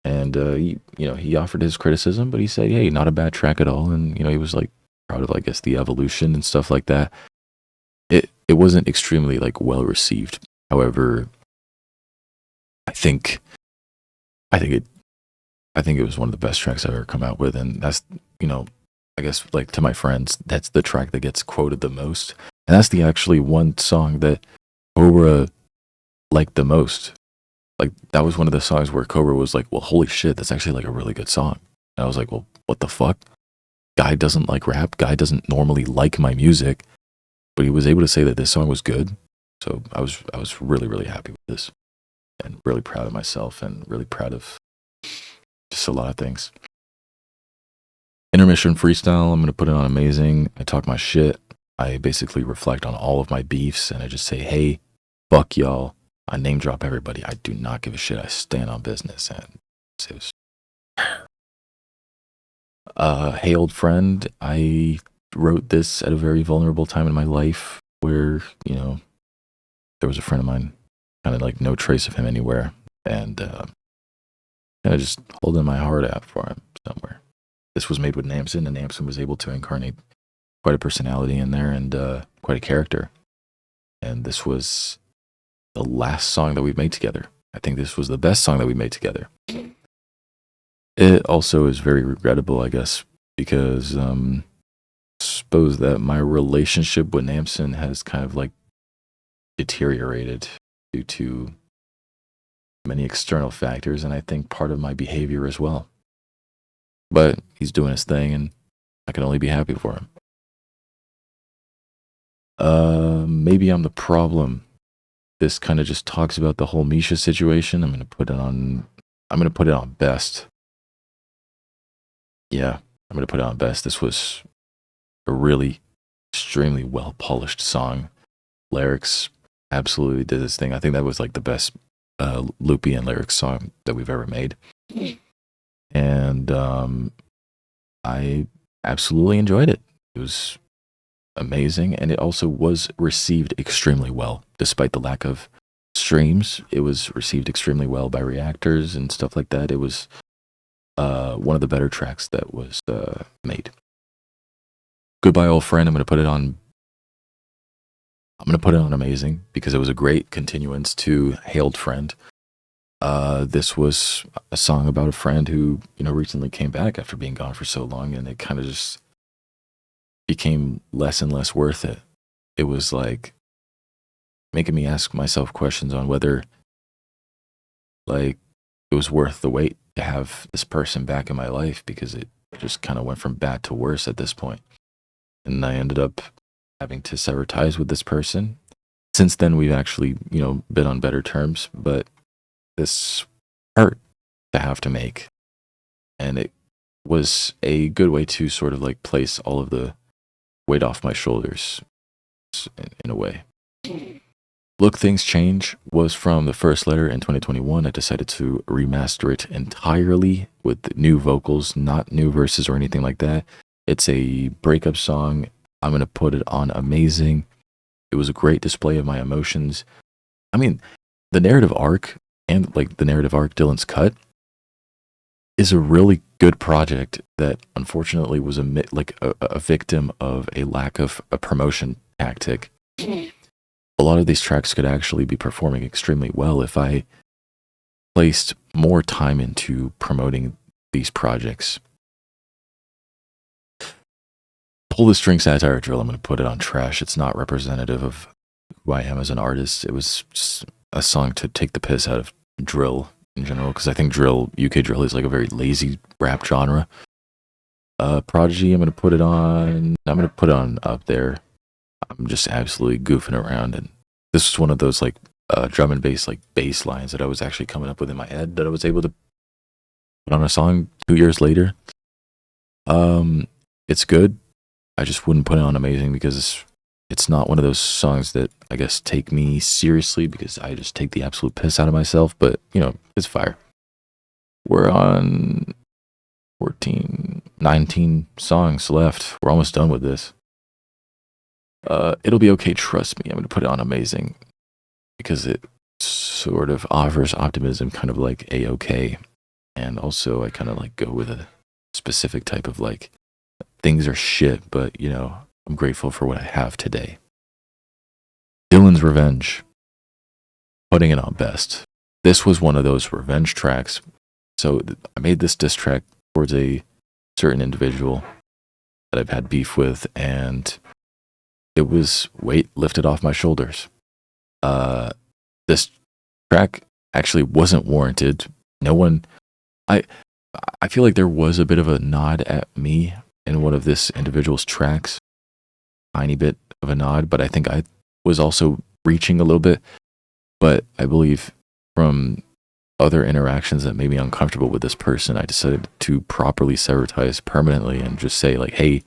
S1: and he offered his criticism, but he said, hey, not a bad track at all. And he was like proud of, I guess, the evolution and stuff like that. It wasn't extremely like well received. However, I think it was one of the best tracks I've ever come out with, and that's, I guess, like, to my friends, that's the track that gets quoted the most, and that's the actually one song that Cobra liked the most. Like, that was one of the songs where Cobra was like, well, holy shit, that's actually like a really good song. And I was like, well, what the fuck? Guy doesn't like rap. Guy doesn't normally like my music, but he was able to say that this song was good. So I was really, really happy with this. and really proud of myself and really proud of just a lot of things. Intermission freestyle, I'm going to put it on amazing. I talk my shit. I basically reflect on all of my beefs and I just say, hey, fuck y'all. I name drop everybody. I do not give a shit. I stand on business. And it was, hey, old friend, I wrote this at a very vulnerable time in my life where, you know, there was a friend of mine, kind of like no trace of him anywhere. And kind of just holding my heart out for him somewhere. This was made with Namson, and Namson was able to incarnate quite a personality in there and quite a character. And this was the last song that we've made together. I think this was the best song that we made together. It also is very regrettable, I guess, because I suppose that my relationship with Namson has kind of like deteriorated due to many external factors, and I think part of my behavior as well. But he's doing his thing, and I can only be happy for him. Maybe I'm the problem. This kind of just talks about the whole Misha situation. I'm gonna put it on best. Yeah, I'm gonna put it on best. This was a really extremely well polished song. Lyrics absolutely did this thing. I think that was like the best Loopie and lyrics song that we've ever made. And I absolutely enjoyed it. It was amazing, and it also was received extremely well. Despite the lack of streams, it was received extremely well by reactors and stuff like that. It was one of the better tracks that was made. Goodbye, old friend. I'm going to put it on amazing because it was a great continuance to Hailed Friend. This was a song about a friend who, you know, recently came back after being gone for so long, and it kind of just became less and less worth it. It was like making me ask myself questions on whether like it was worth the wait to have this person back in my life, because it just kind of went from bad to worse at this point. And I ended up having to sever ties with this person. Since then, we've actually, you know, been on better terms, but this hurt to have to make. And it was a good way to sort of like place all of the weight off my shoulders in a way. Look, Things Change was from the first letter in 2021. I decided to remaster it entirely with new vocals, not new verses or anything like that. It's a breakup song. I'm going to put it on amazing. It was a great display of my emotions. I mean, the narrative arc and like the narrative arc Dylan's Cut is a really good project that unfortunately was a victim of a lack of a promotion tactic. A lot of these tracks could actually be performing extremely well if I placed more time into promoting these projects. Pull the String Satire Drill, I'm going to put it on trash. It's not representative of who I am as an artist. It was just a song to take the piss out of drill in general, because I think UK drill is like a very lazy rap genre. Prodigy, I'm going to put it on up there. I'm just absolutely goofing around, and this was one of those like drum and bass like bass lines that I was actually coming up with in my head that I was able to put on a song 2 years later. It's good. I just wouldn't put it on amazing because it's not one of those songs that I guess take me seriously, because I just take the absolute piss out of myself. But you know, it's fire. We're on 19 songs left. We're almost done with this. It'll Be Okay, Trust Me. I'm going to put it on amazing because it sort of offers optimism, kind of like A-OK. And also I kind of like go with a specific type of like, things are shit, but you know, I'm grateful for what I have today. Dylan's Revenge, putting it on best. This was one of those revenge tracks. So I made this diss track towards a certain individual that I've had beef with, and it was weight lifted off my shoulders. This track actually wasn't warranted. No one, I feel like there was a bit of a nod at me in one of this individual's tracks, tiny bit of a nod, but I think I was also reaching a little bit. But I believe from other interactions that made me uncomfortable with this person, I decided to properly sever ties permanently and just say, like, hey,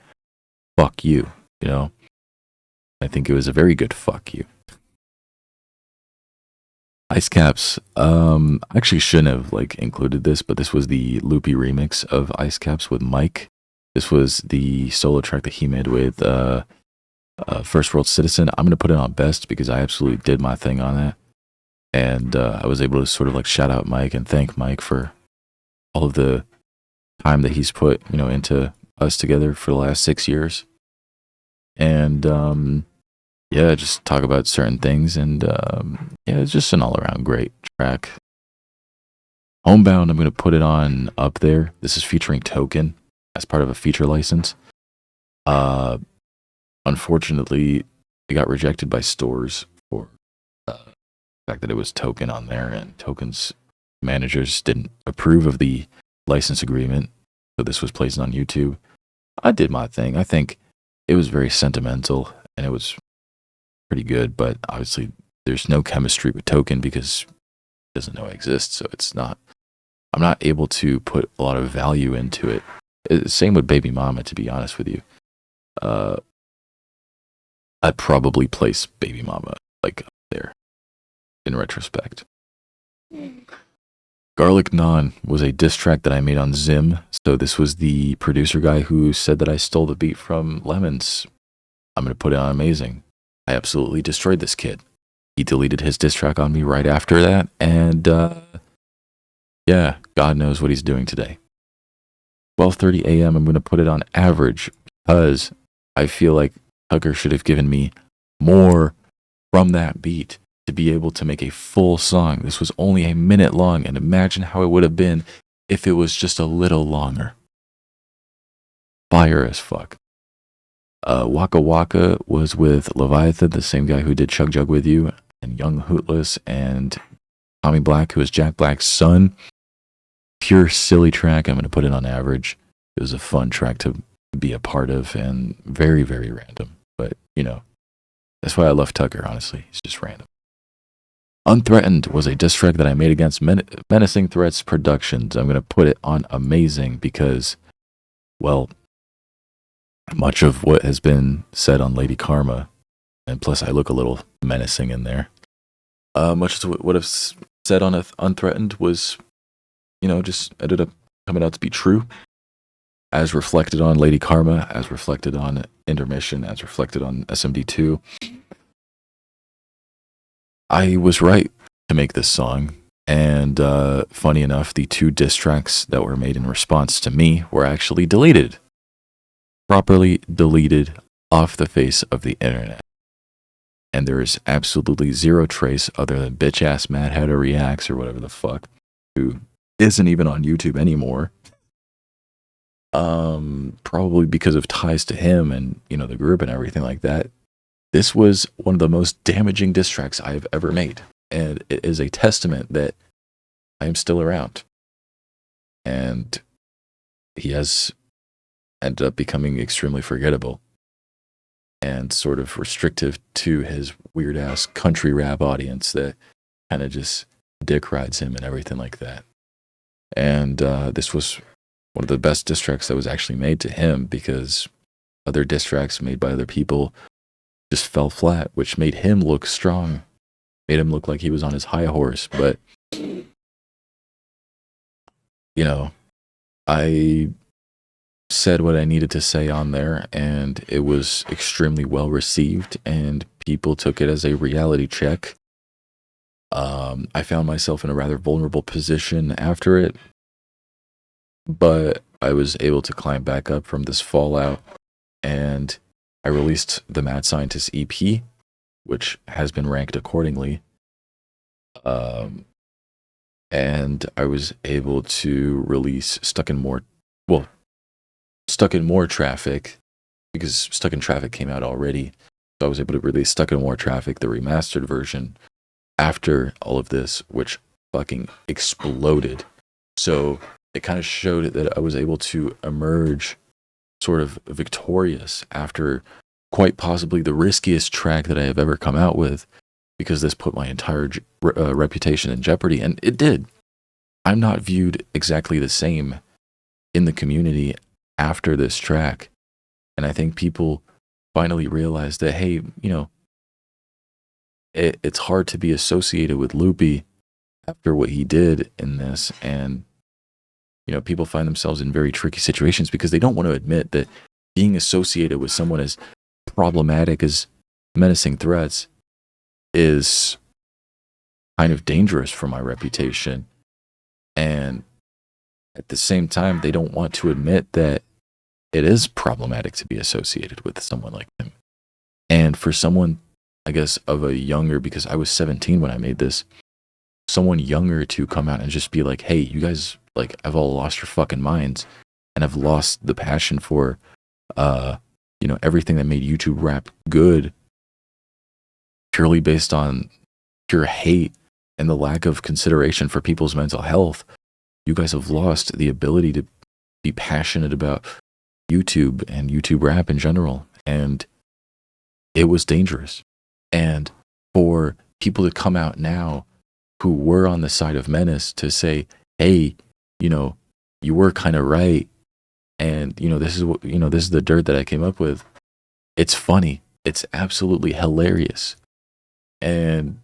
S1: fuck you, you know? I think it was a very good fuck you. Ice Caps, I actually shouldn't have, like, included this, but this was the Loopie remix of Ice Caps with Mike. This was the solo track that he made with First World Citizen. I'm going to put it on best because I absolutely did my thing on that. And I was able to sort of like shout out Mike and thank Mike for all of the time that he's put, you know, into us together for the last 6 years. And yeah, just talk about certain things. And yeah, it's just an all around great track. Homebound, I'm going to put it on up there. This is featuring Token as part of a feature license. Unfortunately, it got rejected by stores for the fact that it was Token on there, and Token's managers didn't approve of the license agreement, so this was placed on YouTube. I did my thing. I think it was very sentimental, and it was pretty good, but obviously there's no chemistry with Token because he doesn't know I exist, so I'm not able to put a lot of value into it. Same with Baby Mama, to be honest with you. I'd probably place Baby Mama like up there in retrospect. Garlic Naan was a diss track that I made on Zim. So this was the producer guy who said that I stole the beat from Lemons. I'm going to put it on Amazing. I absolutely destroyed this kid. He deleted his diss track on me right after that. And yeah, God knows what he's doing today. 12:30 a.m. I'm going to put it on Average because I feel like Tucker should have given me more from that beat to be able to make a full song. This was only a minute long, and imagine how it would have been if it was just a little longer. Fire as fuck. Waka Waka was with Leviathan, the same guy who did Chug Jug With You, and Young Hootless, and Tommy Black, who was Jack Black's son. Pure silly track. I'm going to put it on Average. It was a fun track to be a part of, and very, very random. But, you know, that's why I love Tucker, honestly. He's just random. Unthreatened was a diss track that I made against Menacing Threats Productions. I'm going to put it on Amazing because, well, much of what has been said on Lady Karma, and plus I look a little menacing in there, much of what I've said on Unthreatened was, you know, just ended up coming out to be true. As reflected on Lady Karma, as reflected on Intermission, as reflected on SMD2. I was right to make this song, and funny enough, the 2 diss tracks that were made in response to me were actually deleted. Properly deleted off the face of the internet. And there is absolutely zero trace other than bitch-ass Mad Hatter Reacts or whatever the fuck, who isn't even on YouTube anymore. Probably because of ties to him and, you know, the group and everything like that. This was one of the most damaging diss tracks I have ever made. And it is a testament that I am still around. And he has ended up becoming extremely forgettable and sort of restrictive to his weird ass country rap audience that kind of just dick rides him and everything like that. And this was one of the best diss tracks that was actually made to him, because other diss tracks made by other people just fell flat, which made him look strong, made him look like he was on his high horse. But, you know, I said what I needed to say on there, and it was extremely well received, and people took it as a reality check. I found myself in a rather vulnerable position after it, but I was able to climb back up from this fallout, and I released the Mad Scientist EP, which has been ranked accordingly. And I was able to release Stuck in More Traffic, because Stuck in Traffic came out already. So I was able to release Stuck in More Traffic, the remastered version, after all of this, which fucking exploded. So it kind of showed that I was able to emerge sort of victorious after quite possibly the riskiest track that I have ever come out with, because this put my entire reputation in jeopardy. And it did. I'm not viewed exactly the same in the community after this track. And I think people finally realized that, hey, it's hard to be associated with Loopie after what he did in this. And, people find themselves in very tricky situations because they don't want to admit that being associated with someone as problematic as Menacing Threats is kind of dangerous for my reputation. And at the same time, they don't want to admit that it is problematic to be associated with someone like him. And for someone, I guess, of a younger, because I was 17 when I made this, someone younger to come out and just be like, hey, you guys, like, I've all lost your fucking minds, and I've lost the passion for, everything that made YouTube rap good, purely based on pure hate and the lack of consideration for people's mental health. You guys have lost the ability to be passionate about YouTube and YouTube rap in general. And it was dangerous. And for people to come out now who were on the side of Menace to say, hey, you were kind of right. And, this is what, this is the dirt that I came up with. It's funny. It's absolutely hilarious. And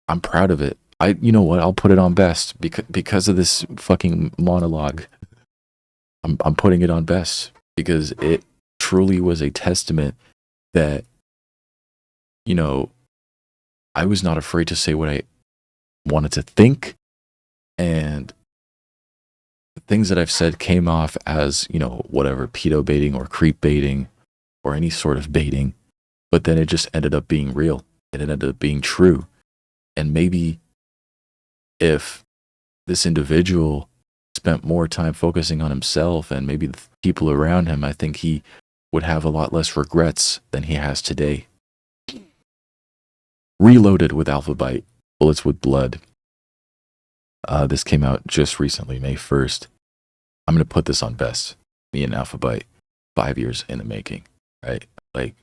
S1: I'm proud of it. You know what? I'll put it on best because of this fucking monologue. I'm putting it on best because it truly was a testament that, I was not afraid to say what I wanted to think, and the things that I've said came off as, whatever, pedo baiting or creep baiting or any sort of baiting, but then it just ended up being real. It ended up being true. And maybe if this individual spent more time focusing on himself and maybe the people around him, I think he would have a lot less regrets than he has today. Reloaded with Alphabite, Bullets with Blood. This came out just recently, May 1st. I'm going to put this on best. Me and Alphabite, 5 years in the making, right? Like,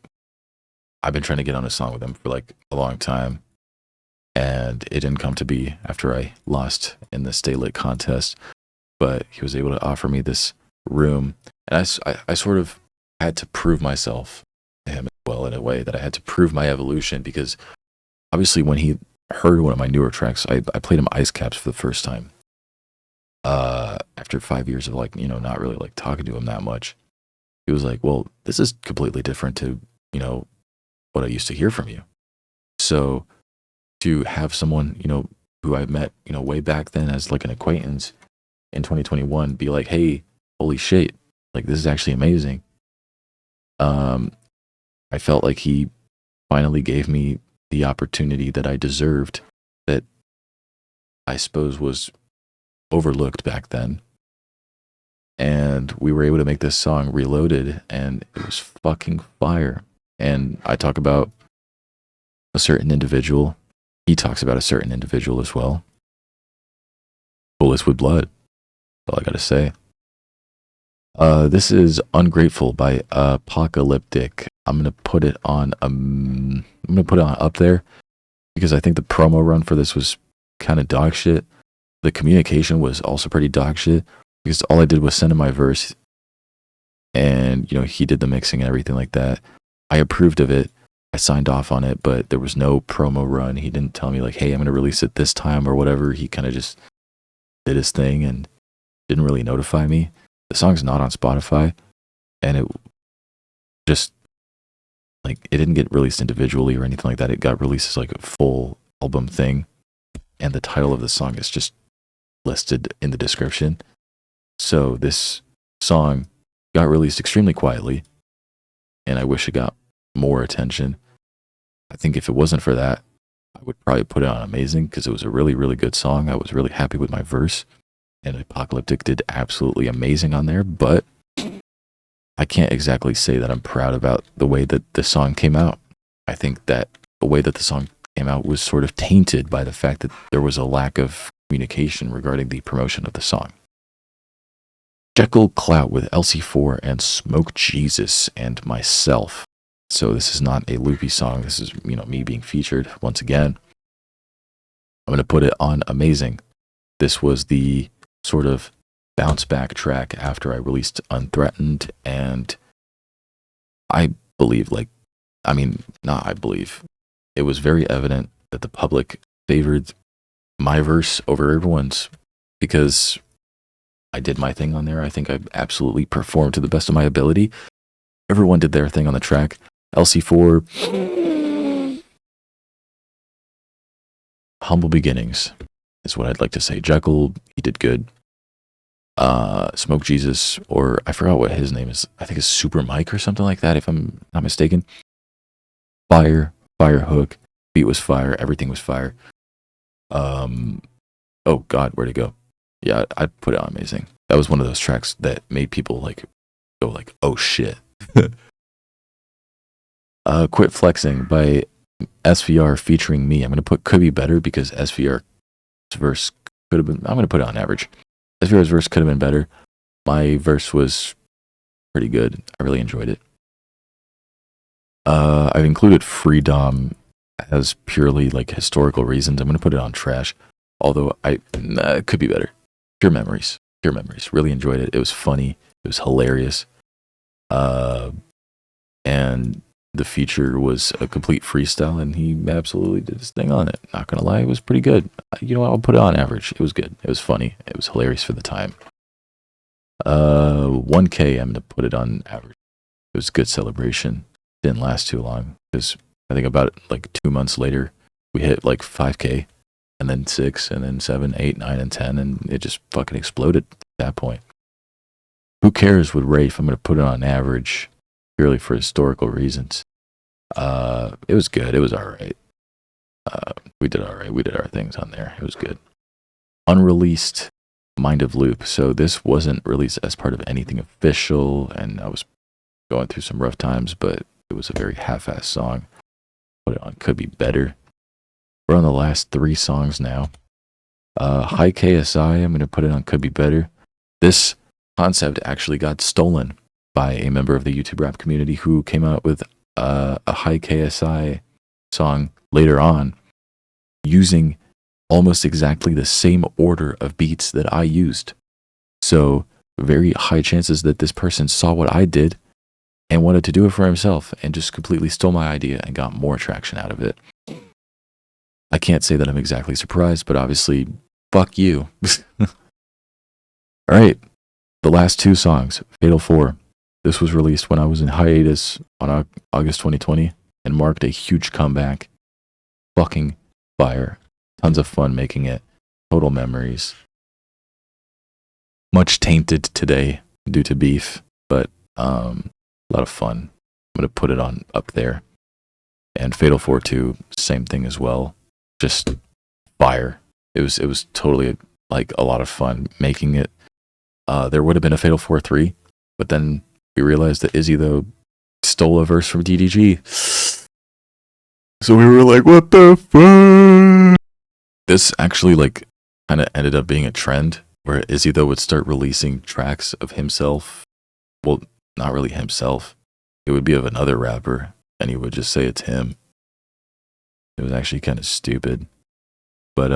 S1: I've been trying to get on a song with him for like a long time, and it didn't come to be after I lost in the Stay Lit contest, but he was able to offer me this room, and I sort of had to prove myself to him as well, in a way that I had to prove my evolution, because obviously when he heard one of my newer tracks, I played him Ice Caps for the first time. After 5 years of not really like talking to him that much, he was like, well, this is completely different to, what I used to hear from you. So to have someone, who I met, way back then as like an acquaintance in 2021 be like, hey, holy shit, like this is actually amazing. I felt like he finally gave me the opportunity that I deserved, that I suppose was overlooked back then. And we were able to make this song Reloaded, and it was fucking fire. And I talk about a certain individual. He talks about a certain individual as well. Bullets with Blood. That's all I gotta say. This is Ungrateful by Apocalyptic. I'm gonna put it on up there because I think the promo run for this was kind of dog shit. The communication was also pretty dog shit because all I did was send him my verse, and he did the mixing and everything like that. I approved of it. I signed off on it, but there was no promo run. He didn't tell me like, hey, I'm going to release it this time or whatever. He kind of just did his thing and didn't really notify me. The song's not on Spotify, and it just, like, it didn't get released individually or anything like that. It got released as like a full album thing, and the title of the song is just listed in the description. So this song got released extremely quietly, and I wish it got more attention. I think if it wasn't for that, I would probably put it on Amazing, because it was a really, really good song. I was really happy with my verse, and Apocalyptic did absolutely amazing on there, but I can't exactly say that I'm proud about the way that the song came out. I think that the way that the song came out was sort of tainted by the fact that there was a lack of communication regarding the promotion of the song. Jekyll Clout with LC4 and Smoke Jesus and myself. So this is not a Loopie song. This is, me being featured once again. I'm going to put it on Amazing. This was the sort of bounce back track after I released Unthreatened, and I believe, it was very evident that the public favored my verse over everyone's, because I did my thing on there. I think I absolutely performed to the best of my ability. Everyone did their thing on the track. LC4, humble beginnings is what I'd like to say. Jekyll, he did good. Smoke Jesus, or I forgot what his name is. I think it's Super Mike or something like that, if I'm not mistaken. Fire hook, beat was fire, everything was fire. Oh God, where'd it go? Yeah, I'd put it on Amazing. That was one of those tracks that made people go oh shit. Quit Flexing by SVR featuring me. I'm gonna put Could Be Better because SVR's verse could have been. I'm gonna put it on average. SVR's verse could have been better. My verse was pretty good. I really enjoyed it. I've included Freedom as purely historical reasons. I'm gonna put it on trash. Although it could be better. Pure memories. Really enjoyed it. It was funny. It was hilarious. And the feature was a complete freestyle, and he absolutely did his thing on it. Not gonna lie, it was pretty good. I'll put it on average. It was good. It was funny. It was hilarious for the time. 1K, I'm gonna put it on average. It was a good celebration. Didn't last too long because I think about 2 months later, we hit 5K, and then 6, and then 7, 8, 9, and 10, and it just fucking exploded at that point. Who Cares with Rafe? I'm gonna put it on average, purely for historical reasons. It was good. It was all right. We did all right. We did our things on there. It was good. Unreleased Mind of Loop. So this wasn't released as part of anything official, and I was going through some rough times, but it was a very half-assed song. Put it on Could Be Better. We're on the last 3 songs now. High KSI, I'm going to put it on Could Be Better. This concept actually got stolen by a member of the YouTube rap community who came out with a High KSI song later on, using almost exactly the same order of beats that I used. So very high chances that this person saw what I did and wanted to do it for himself and just completely stole my idea and got more traction out of it. I can't say that I'm exactly surprised, but obviously, fuck you. All right, the last 2 songs, Fatal 4. This was released when I was in hiatus on August 2020 and marked a huge comeback. Fucking fire. Tons of fun making it. Total memories. Much tainted today due to beef, but a lot of fun. I'm going to put it on up there. And Fatal 4 2, same thing as well. Just fire. It was totally a lot of fun making it. There would have been a Fatal 4 3, but then we realized that Izzy, though, stole a verse from DDG. So we were like, what the fuck? This actually kind of ended up being a trend where Izzy, though, would start releasing tracks of himself. Well, not really himself. It would be of another rapper, and he would just say it's him. It was actually kind of stupid. But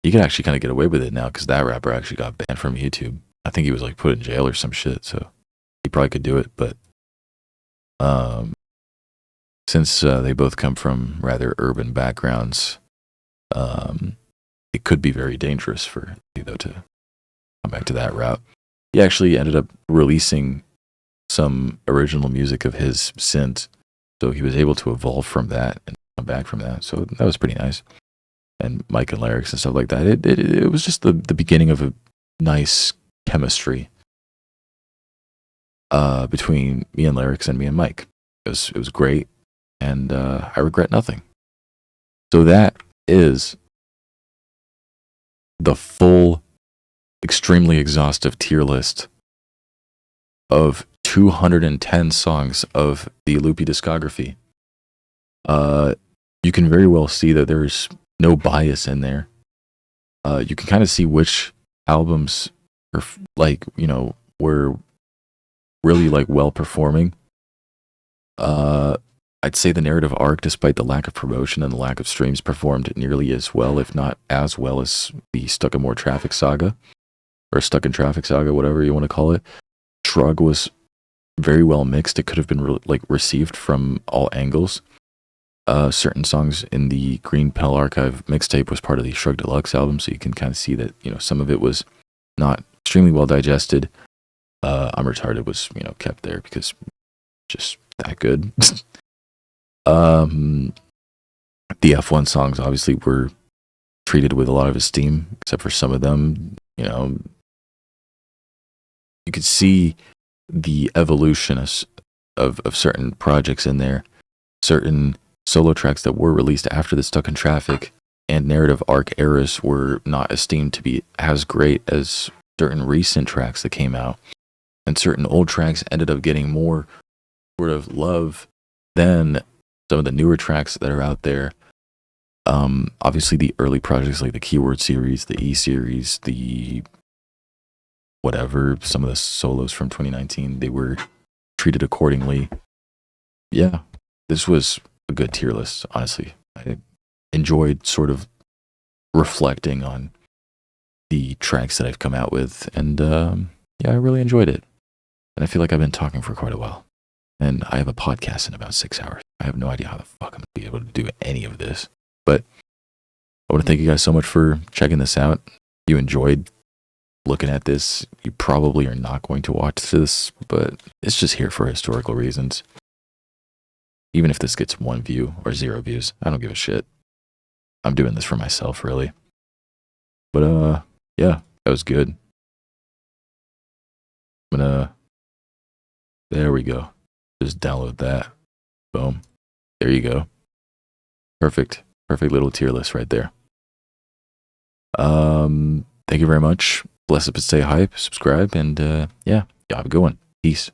S1: you can actually kind of get away with it now because that rapper actually got banned from YouTube. I think he was put in jail or some shit, so he probably could do it. But since they both come from rather urban backgrounds, it could be very dangerous for you, though, to come back to that route. He actually ended up releasing some original music of his since, so he was able to evolve from that and come back from that. So that was pretty nice. And Mike and lyrics and stuff like that. It was just the beginning of a nice chemistry between me and lyrics and me and Mike. It was great, and I regret nothing. So that is the full, extremely exhaustive tier list of 210 songs of the Loopie discography. You can very well see that there's no bias in there. You can kind of see which albums are were really well performing. I'd say the narrative arc, despite the lack of promotion and the lack of streams, performed nearly as well, if not as well, as the Stuck in More Traffic saga, or Stuck in Traffic saga, whatever you want to call it. Shrug was very well mixed. It could have been received from all angles. Certain songs in the Green Pill Archive mixtape was part of the Shrug Deluxe album, so you can kind of see that, you know, some of it was not extremely well digested. I'm Retarded was, you know, kept there because just that good. The F1 songs obviously were treated with a lot of esteem, except for some of them. You know, you could see the evolution of certain projects in there, certain solo tracks that were released after the Stuck in Traffic and narrative arc eras were not esteemed to be as great as certain recent tracks that came out, and certain old tracks ended up getting more sort of love than some of the newer tracks that are out there. Obviously the early projects like the Keyword series, the E series, the whatever, some of the solos from 2019, they were treated accordingly. Yeah, this was a good tier list, honestly. I enjoyed sort of reflecting on the tracks that I've come out with, and yeah, I really enjoyed it. And I feel like I've been talking for quite a while, and I have a podcast in about 6 hours. I have no idea how the fuck I'm gonna be able to do any of this, but I want to thank you guys so much for checking this out. If you enjoyed looking at this, you probably are not going to watch this, but it's just here for historical reasons. Even if this gets 1 view or 0 views, I don't give a shit. I'm doing this for myself, really. But yeah, that was good. I'm gonna, there we go. Just download that. Boom. There you go. Perfect. Perfect little tier list right there. Thank you very much. Bless up and stay hype, subscribe, and yeah, y'all have a good one. Peace.